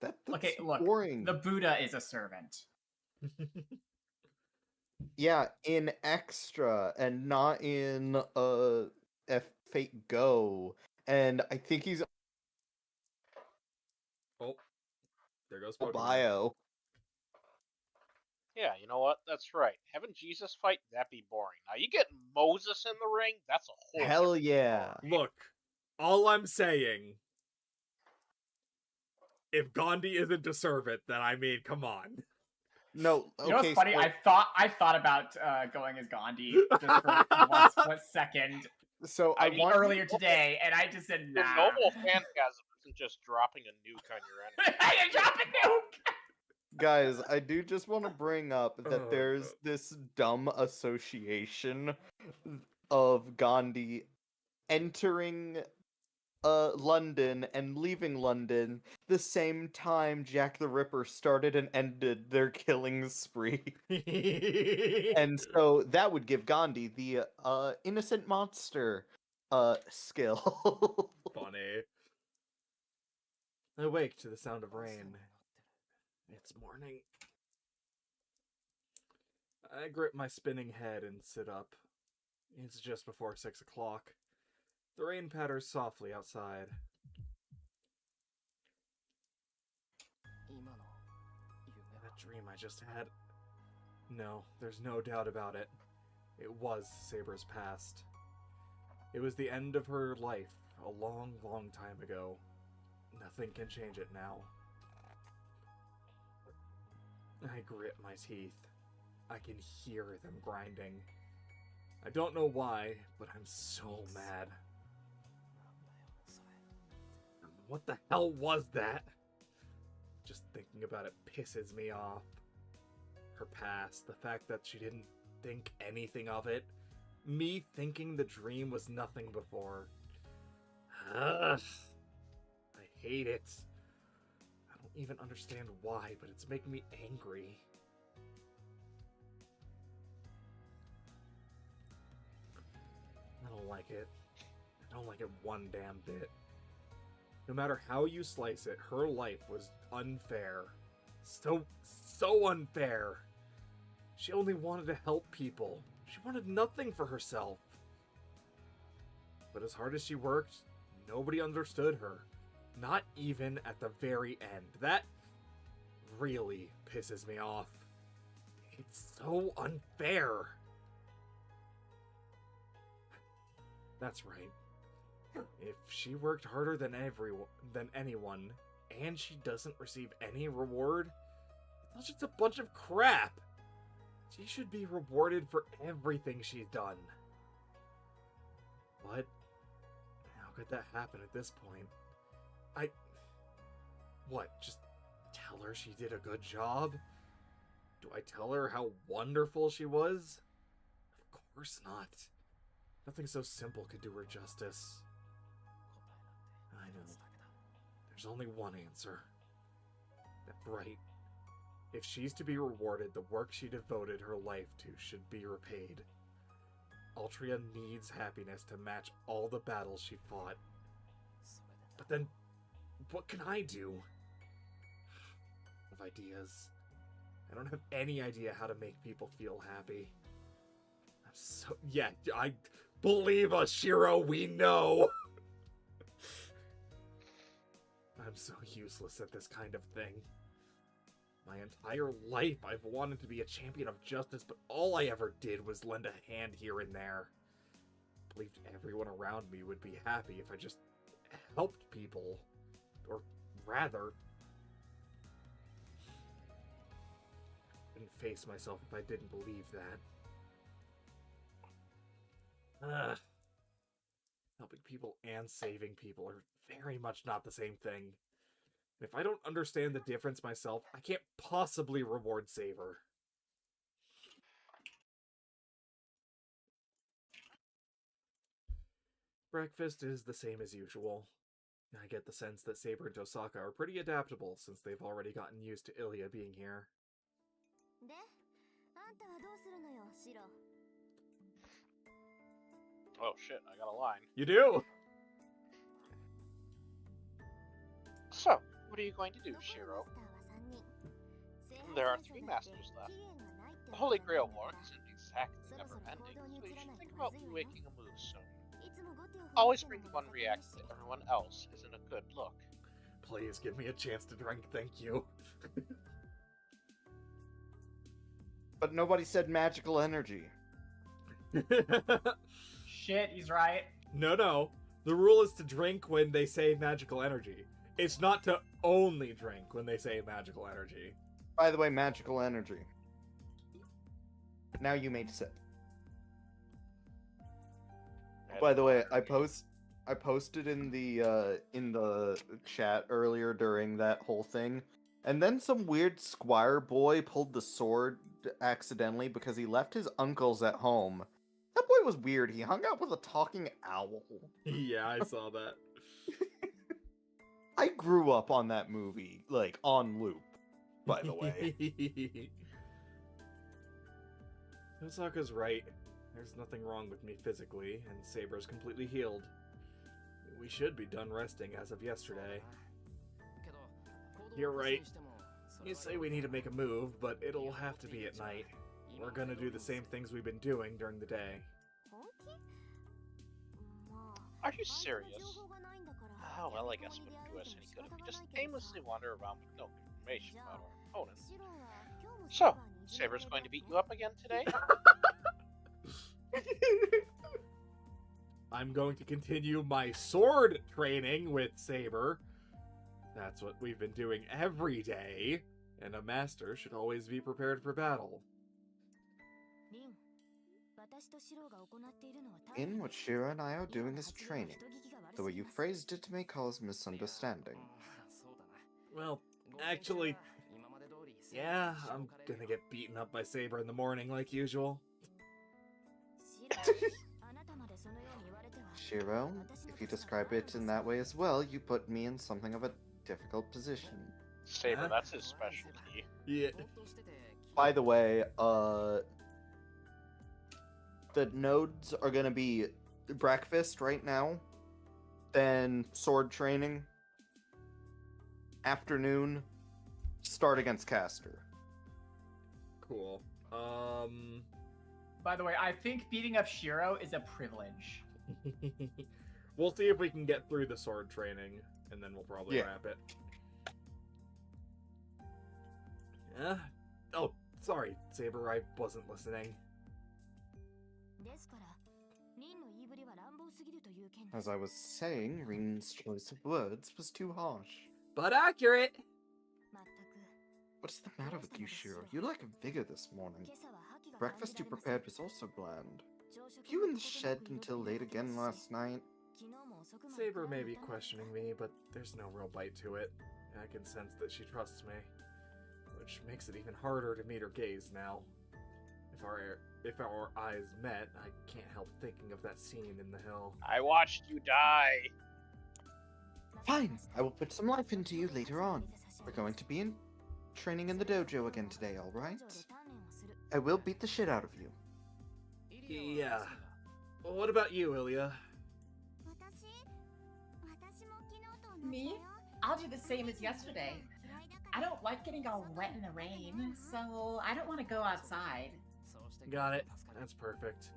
That's Okay, look, boring. The Buddha is a servant. Yeah, in Extra and not in Fate Go. And I think he's Oh, there goes Pokemon. bio. Yeah, you know what? That's right. Having Jesus fight, that'd be boring. Now you get Moses in the ring, that's a whole Hell different yeah. story. Look, all I'm saying, if Gandhi isn't a servant, then I mean, come on. No, You know what's okay. funny? So, I thought about going as Gandhi just for one split second I want earlier today, and I just said The nah. noble phantasm isn't just dropping a nuke on your enemy. You drop a nuke! guys, I do just want to bring up that Oh, there's God. this dumb association of Gandhi entering London and leaving London the same time Jack the Ripper started and ended their killing spree. And so that would give Gandhi the innocent monster skill. Funny. I wake to the sound of rain. It's morning. I grip my spinning head and sit up. It's just before 6 o'clock. The rain patters softly outside. That dream I just had. No, there's no doubt about it. It was Saber's past. It was the end of her life a long, long time ago. Nothing can change it now. I grit my teeth. I can hear them grinding. I don't know why, but I'm so mad. What the hell was that? Just thinking about it pisses me off. Her past, the fact that she didn't think anything of it. Me thinking the dream was nothing before. Ugh. I hate it. I don't even understand why, but it's making me angry. I don't like it. I don't like it one damn bit. No matter how you slice it, her life was unfair. So unfair. She only wanted to help people. She wanted nothing for herself. But as hard as she worked, nobody understood her. Not even at the very end. That really pisses me off. It's so unfair. That's right. If she worked harder than anyone, and she doesn't receive any reward, that's just a bunch of crap. She should be rewarded for everything she's done. But how could that happen at this point? What, just tell her she did a good job? Do I tell her how wonderful she was? Of course not. Nothing so simple could do her justice. I know. There's only one answer. Right. If she's to be rewarded, the work she devoted her life to should be repaid. Altria needs happiness to match all the battles she fought. But then, what can I do? Of ideas. I don't have any idea how to make people feel happy. Yeah, I believe us, Shiro, we know! I'm so useless at this kind of thing. My entire life I've wanted to be a champion of justice, but all I ever did was lend a hand here and there. I believed everyone around me would be happy if I just helped people. Or rather, I couldn't face myself if I didn't believe that. Helping people and saving people are very much not the same thing. If I don't understand the difference myself, I can't possibly reward Saber. Breakfast is the same as usual. I get the sense that Saber and Tosaka are pretty adaptable since they've already gotten used to Ilya being here. Oh shit, I got a line. You do? So, what are you going to do, Shiro? There are 3 masters left. The Holy Grail War isn't exactly never-ending, so you should think about making a move soon. Always bring the one react that everyone else isn't a good look. Please give me a chance to drink, thank you. But nobody said magical energy. Shit, he's right. No. The rule is to drink when they say magical energy. It's not to only drink when they say magical energy. By the way, magical energy. Now you may sip. By the way, I posted in the chat earlier during that whole thing, and then some weird squire boy pulled the sword accidentally because he left his uncles at home. That boy was weird. He hung out with a talking owl. Yeah, I saw that. I grew up on that movie, like, on loop, by the way. Osaka's right. There's nothing wrong with me physically, and Saber's completely healed. We should be done resting as of yesterday. You're right. You say we need to make a move, but it'll have to be at night. We're gonna do the same things we've been doing during the day. Are you serious? Oh, well, I guess it wouldn't do us any good if we just aimlessly wander around with no information about our opponent. So, Saber's going to beat you up again today? I'm going to continue my sword training with Saber. That's what we've been doing every day, and a master should always be prepared for battle. In what Shiro and I are doing is training. The way you phrased it may cause misunderstanding. Well, actually, yeah, I'm gonna get beaten up by Saber in the morning like usual. Shiro, if you describe it in that way as well, you put me in something of a difficult position. Saber, Huh? that's his specialty. Yeah. By the way, the nodes are gonna be breakfast right now, then sword training, afternoon, start against caster. Cool. By the way, I think beating up Shiro is a privilege. We'll see if we can get through the sword training, and then we'll probably wrap it. Yeah? Oh, sorry, Saber, I wasn't listening. As I was saying, Rin's choice of words was too harsh. But accurate! What's the matter with you, Shiro? You lack vigor this morning. Breakfast you prepared was also bland. Were you in the shed until late again last night? Saber may be questioning me, but there's no real bite to it. I can sense that she trusts me, which makes it even harder to meet her gaze now. If our eyes met, I can't help thinking of that scene in the hill. I watched you die. Fine, I will put some life into you later on. We're going to be in training in the dojo again today, alright? I will beat the shit out of you. Yeah. What about you, Ilya? Me? I'll do the same as yesterday. I don't like getting all wet in the rain, so I don't want to go outside. Got it. That's perfect.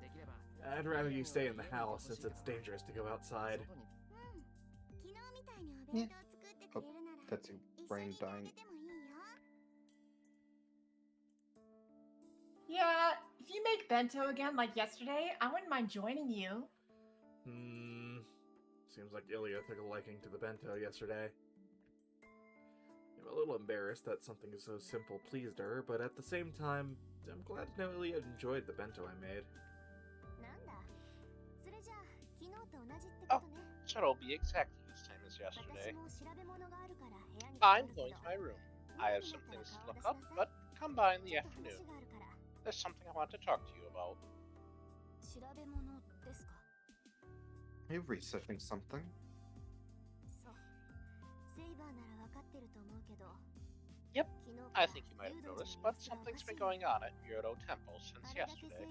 I'd rather you stay in the house since it's dangerous to go outside. Yeah. Oh, that's your brain dying. Yeah, if you make bento again like yesterday, I wouldn't mind joining you. Seems like Ilya took a liking to the bento yesterday. I'm a little embarrassed that something so simple pleased her, but at the same time, I'm glad to know Ilya enjoyed the bento I made. Oh, so it'll be exactly the same as yesterday. I'm going to my room. I have some things to look up, but come by in the afternoon. There's something I want to talk to you about. Are you researching something? Yep, I think you might have noticed, but something's been going on at Myoto Temple since yesterday.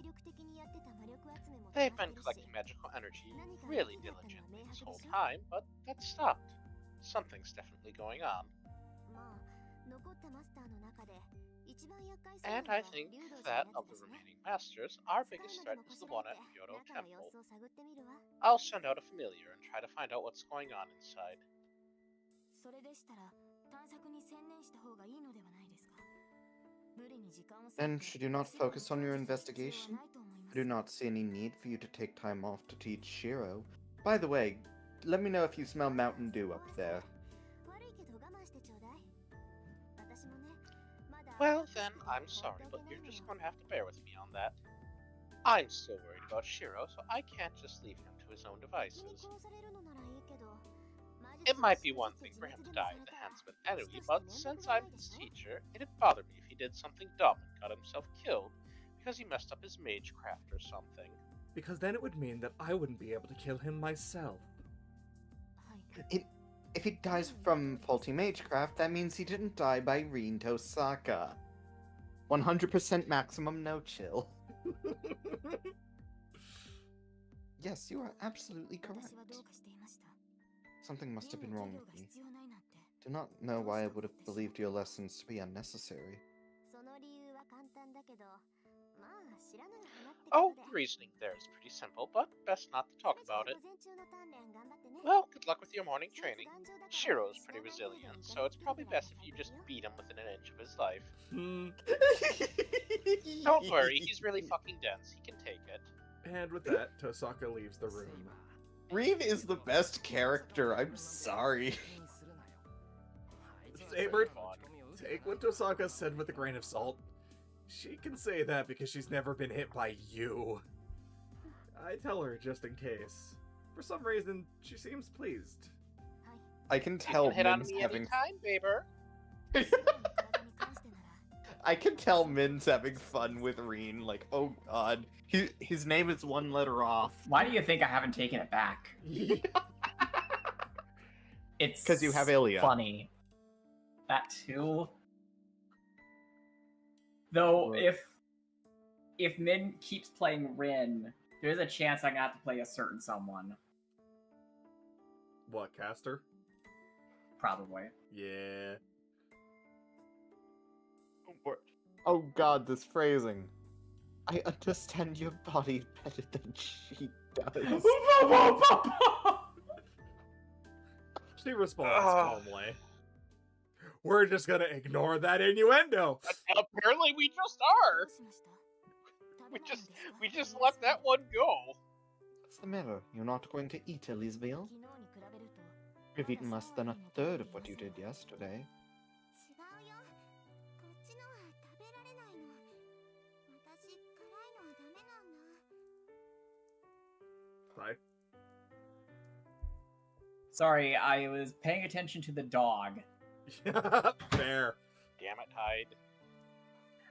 They've been collecting magical energy really diligently this whole time, but that stopped. Something's definitely going on. And I think that, of the remaining masters, our biggest threat is the one at Myoto Temple. I'll send out a familiar and try to find out what's going on inside. And should you not focus on your investigation? I do not see any need for you to take time off to teach Shiro. By the way, let me know if you smell Mountain Dew up there. Well, then, I'm sorry, but you're just going to have to bear with me on that. I'm still worried about Shiro, so I can't just leave him to his own devices. It might be one thing for him to die at the hands of an enemy, but since I'm his teacher, it'd bother me if he did something dumb and got himself killed because he messed up his magecraft or something. Because then it would mean that I wouldn't be able to kill him myself. If he dies from faulty magecraft, that means he didn't die by Rin Tosaka. 100% maximum no chill. Yes, you are absolutely correct. Something must have been wrong with me. Do not know why I would have believed your lessons to be unnecessary. Oh, the reasoning there is pretty simple, but best not to talk about it. Well, good luck with your morning training. Shiro's pretty resilient, so it's probably best if you just beat him within an inch of his life. Don't worry, he's really fucking dense. He can take it. And with that, Tosaka leaves the room. Rin is the best character, I'm sorry. Saber, take what Tosaka said with a grain of salt. She can say that because she's never been hit by you. I tell her just in case. For some reason, she seems pleased. I can tell you can hit on Min's me having... anytime, baber. I can tell Min's having fun with Rin, like, oh god. His name is one letter off. Why do you think I haven't taken it back? It's because you have Ilya. Funny. That too. Though, if Min keeps playing Rin, there's a chance I'm gonna have to play a certain someone. What, Caster? Probably. Yeah. Oh god, this phrasing. I understand your body better than she does. She responds calmly. We're just gonna ignore that innuendo. Apparently we just are. We just let that one go. What's the matter? You're not going to eat Ellie's meal? You've eaten less than a third of what you did yesterday. Hi. Sorry, I was paying attention to the dog. Fair. Damn it, Hyde.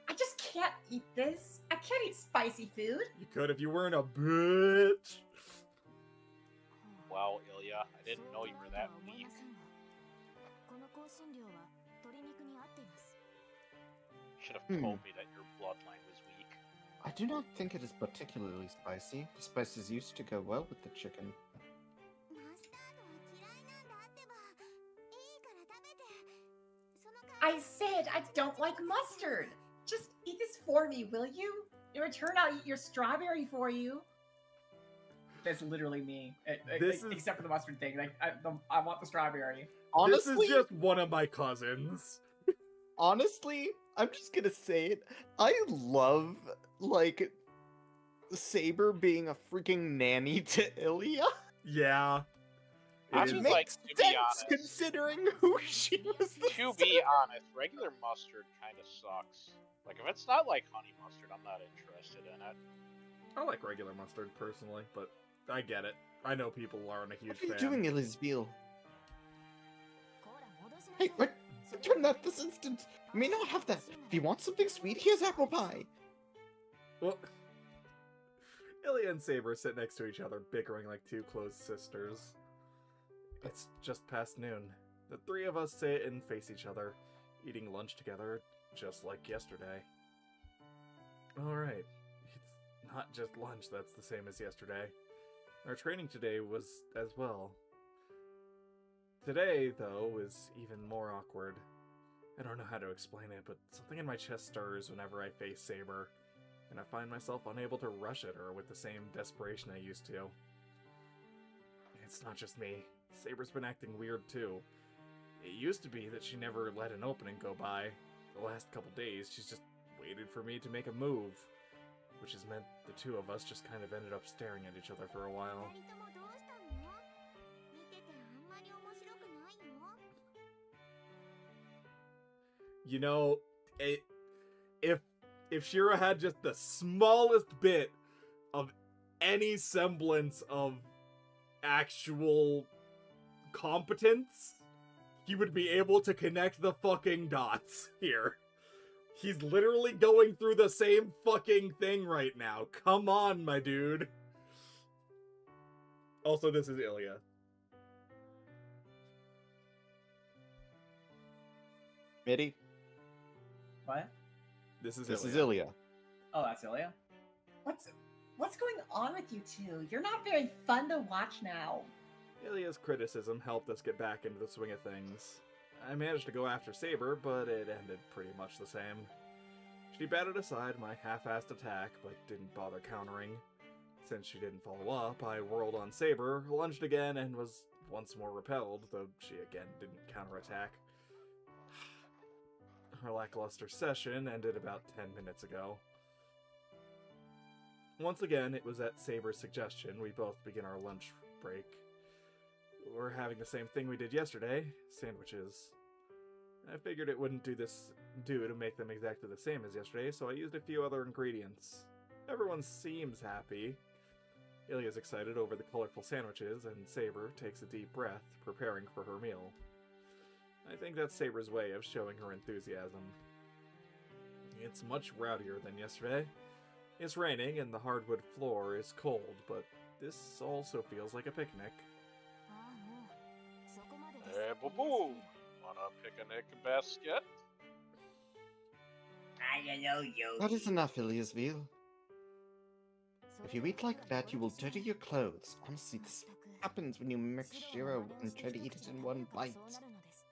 I just can't eat this. I can't eat spicy food. You could if you weren't a bitch. Wow, Ilya, I didn't know you were that weak. Should have told me that your bloodline was weak. I do not think it is particularly spicy. The spices used to go well with the chicken. I said I don't like mustard. Just eat this for me, will you? In return, I'll eat your strawberry for you. That's literally me. This Except for the mustard thing. Like, I want the strawberry. Honestly, this is just one of my cousins. Honestly, I'm just gonna say it. I love, like, Saber being a freaking nanny to Ilya. Yeah. I It was makes like, to be sense honest. considering who she was. To be honest, regular mustard kind of sucks. Like, if it's not like honey mustard, I'm not interested in it. I like regular mustard personally, but I get it. I know people aren't a huge What are you fan. doing, Elizabeth? Hey, what? Return that this instant! You may not have that. If you want something sweet, here's apple pie. Well, Ilya Ilya and Saber sit next to each other, bickering like two close sisters. It's just past noon. The three of us sit and face each other, eating lunch together, just like yesterday. Alright, it's not just lunch that's the same as yesterday. Our training today was as well. Today, though, is even more awkward. I don't know how to explain it, but something in my chest stirs whenever I face Saber, and I find myself unable to rush at her with the same desperation I used to. It's not just me. Saber's been acting weird, too. It used to be that she never let an opening go by. The last couple days, she's just waited for me to make a move, which has meant the two of us just kind of ended up staring at each other for a while. You know, if Shira had just the smallest bit of any semblance of actual competence, he would be able to connect the fucking dots here. He's literally going through the same fucking thing right now. Come on, my dude. Also, this is Ilya. Mitty, What? This is Ilya. Oh, that's Ilya? What's going on with you two? You're not very fun to watch now. Ilya's criticism helped us get back into the swing of things. I managed to go after Saber, but it ended pretty much the same. She batted aside my half-assed attack, but didn't bother countering. Since she didn't follow up, I whirled on Saber, lunged again, and was once more repelled, though she again didn't counterattack. Our lackluster session ended about 10 minutes ago. Once again, it was at Saber's suggestion we both begin our lunch break. We're having the same thing we did yesterday, sandwiches. I figured it wouldn't do to make them exactly the same as yesterday, so I used a few other ingredients. Everyone seems happy. Ilya's excited over the colorful sandwiches, and Saber takes a deep breath, preparing for her meal. I think that's Saber's way of showing her enthusiasm. It's much rowdier than yesterday. It's raining and the hardwood floor is cold, but this also feels like a picnic. Hey, boo-boo! Want a picnic basket? I don't know you. That is enough, Iliasville. If you eat like that, you will dirty your clothes. Honestly, this happens when you mix Shiro and try to eat it in one bite.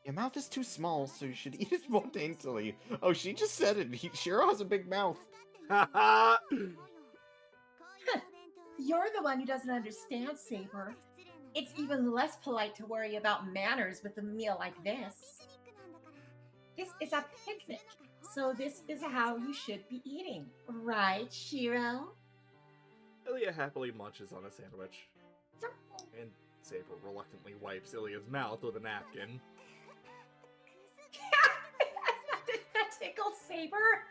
Your mouth is too small, so you should eat it more daintily. Oh, she just said it. Shiro has a big mouth. Haha! You're the one who doesn't understand, Saber. It's even less polite to worry about manners with a meal like this. This is a picnic, so this is how you should be eating. Right, Shiro? Ilya happily munches on a sandwich. And Saber reluctantly wipes Ilya's mouth with a napkin. Did that tickle Saber?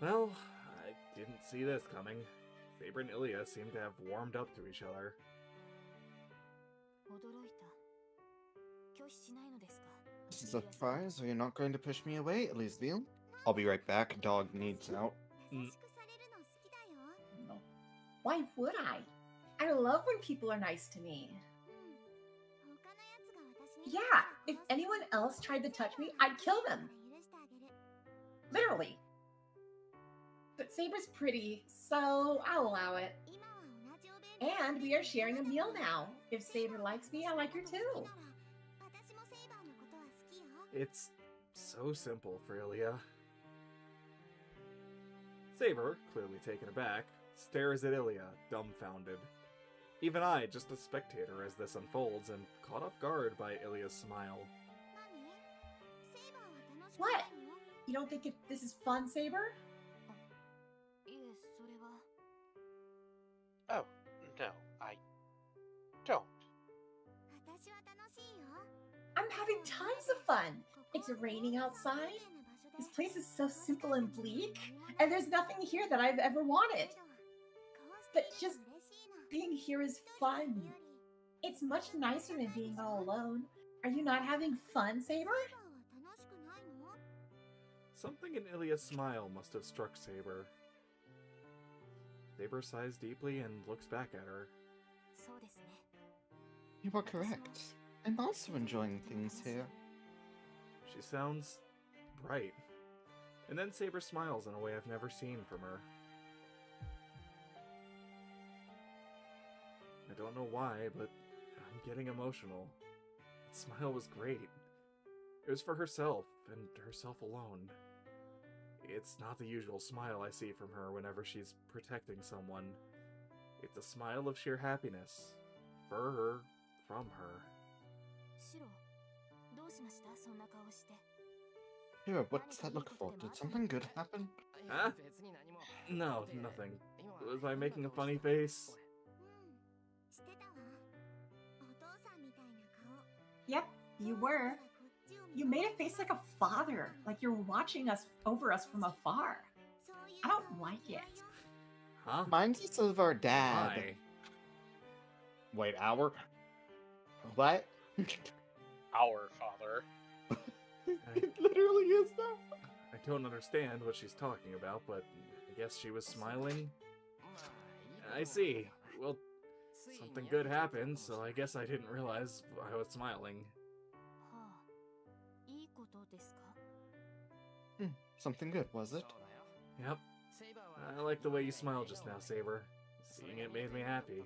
Well, I didn't see this coming. Saber and Ilya seem to have warmed up to each other. This is a surprise. Are you not going to push me away, Iliasville? I'll be right back. Dog needs out. No. Why would I? I love when people are nice to me. Yeah, if anyone else tried to touch me, I'd kill them. Literally. But Saber's pretty, so I'll allow it. And we are sharing a meal now. If Saber likes me, I like her too. It's so simple for Ilya. Saber, clearly taken aback, stares at Ilya, dumbfounded. Even I, just a spectator as this unfolds, am caught off guard by Ilya's smile. What? You don't think this is fun, Saber? Oh, no, I don't. I'm having tons of fun. It's raining outside. This place is so simple and bleak, and there's nothing here that I've ever wanted. But just being here is fun. It's much nicer than being all alone. Are you not having fun, Saber? Something in Ilya's smile must have struck Saber. Saber sighs deeply and looks back at her. You are correct. I'm also enjoying things here. She sounds bright. And then Saber smiles in a way I've never seen from her. I don't know why, but I'm getting emotional. That smile was great. It was for herself, and herself alone. It's not the usual smile I see from her whenever she's protecting someone. It's a smile of sheer happiness. For her, from her. Here, what's that look for? Did something good happen? Huh? No, nothing. Was I making a funny face? Yep, you were. You made a face like a father, like you're watching us over us from afar. I don't like it. Huh? Reminds us of our dad. Why? Wait, our? What? Our father. It literally is that. I don't understand what she's talking about, but I guess she was smiling. I see. Well, something good happened, so I guess I didn't realize I was smiling. Something good, was it? Yep. I like the way you smiled just now, Saber. Seeing it made me happy.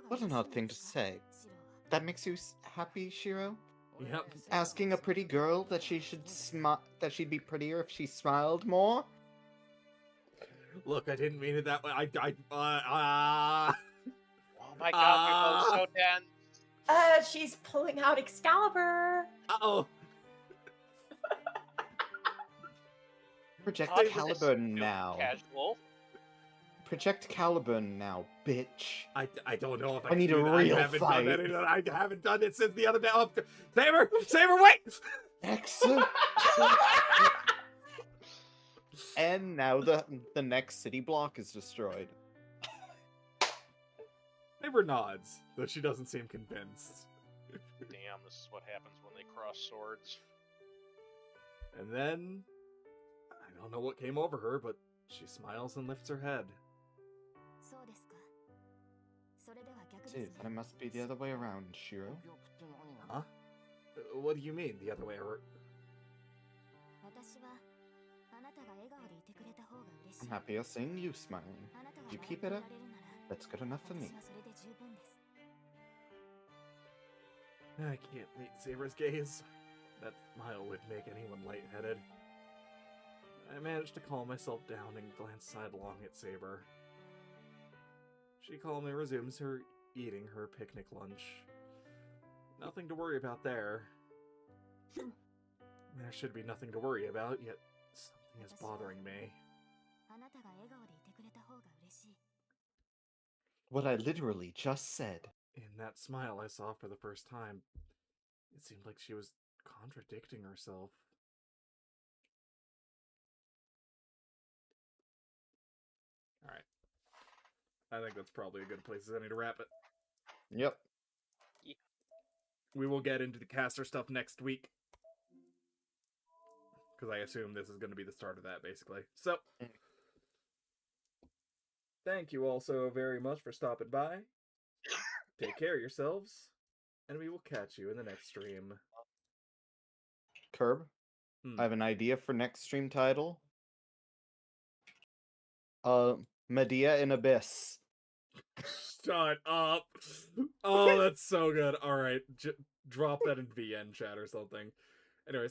What an odd thing to say. That makes you happy, Shiro? Yep. Asking a pretty girl that she should that she'd be prettier if she smiled more? Look, I didn't mean it that way. Oh my god, we're both so dense. She's pulling out Excalibur. Uh-oh. Project Oh, this is Caliburn so now. Casual. Project Caliburn now, bitch. I don't know if I I need can a do that. real I haven't fight. done that. I haven't done it since the other day. Oh, Saber! Saber, wait! Excellent. And now the next city block is destroyed. Saber nods, though she doesn't seem convinced. Damn, this is what happens when they cross swords. And then, I don't know what came over her, but she smiles and lifts her head. See, then it must be the other way around, Shiro. Huh? What do you mean, the other way around? I'm happier seeing you smiling. You keep it up, that's good enough for me. I can't meet Saber's gaze. That smile would make anyone lightheaded. I managed to calm myself down and glance sidelong at Saber. She calmly resumes her eating her picnic lunch. Nothing to worry about there. There should be nothing to worry about, yet something is bothering me. What I literally just said. In that smile I saw for the first time, it seemed like she was contradicting herself. Alright. I think that's probably a good place as any to wrap it. Yep. We will get into the caster stuff next week. Because I assume this is going to be the start of that, basically. So, thank you all so very much for stopping by. Take care of yourselves, and we will catch you in the next stream. Curb, I have an idea for next stream title. Medea in Abyss. Shut up. Oh, that's so good. All right, drop that in VN chat or something. Anyways.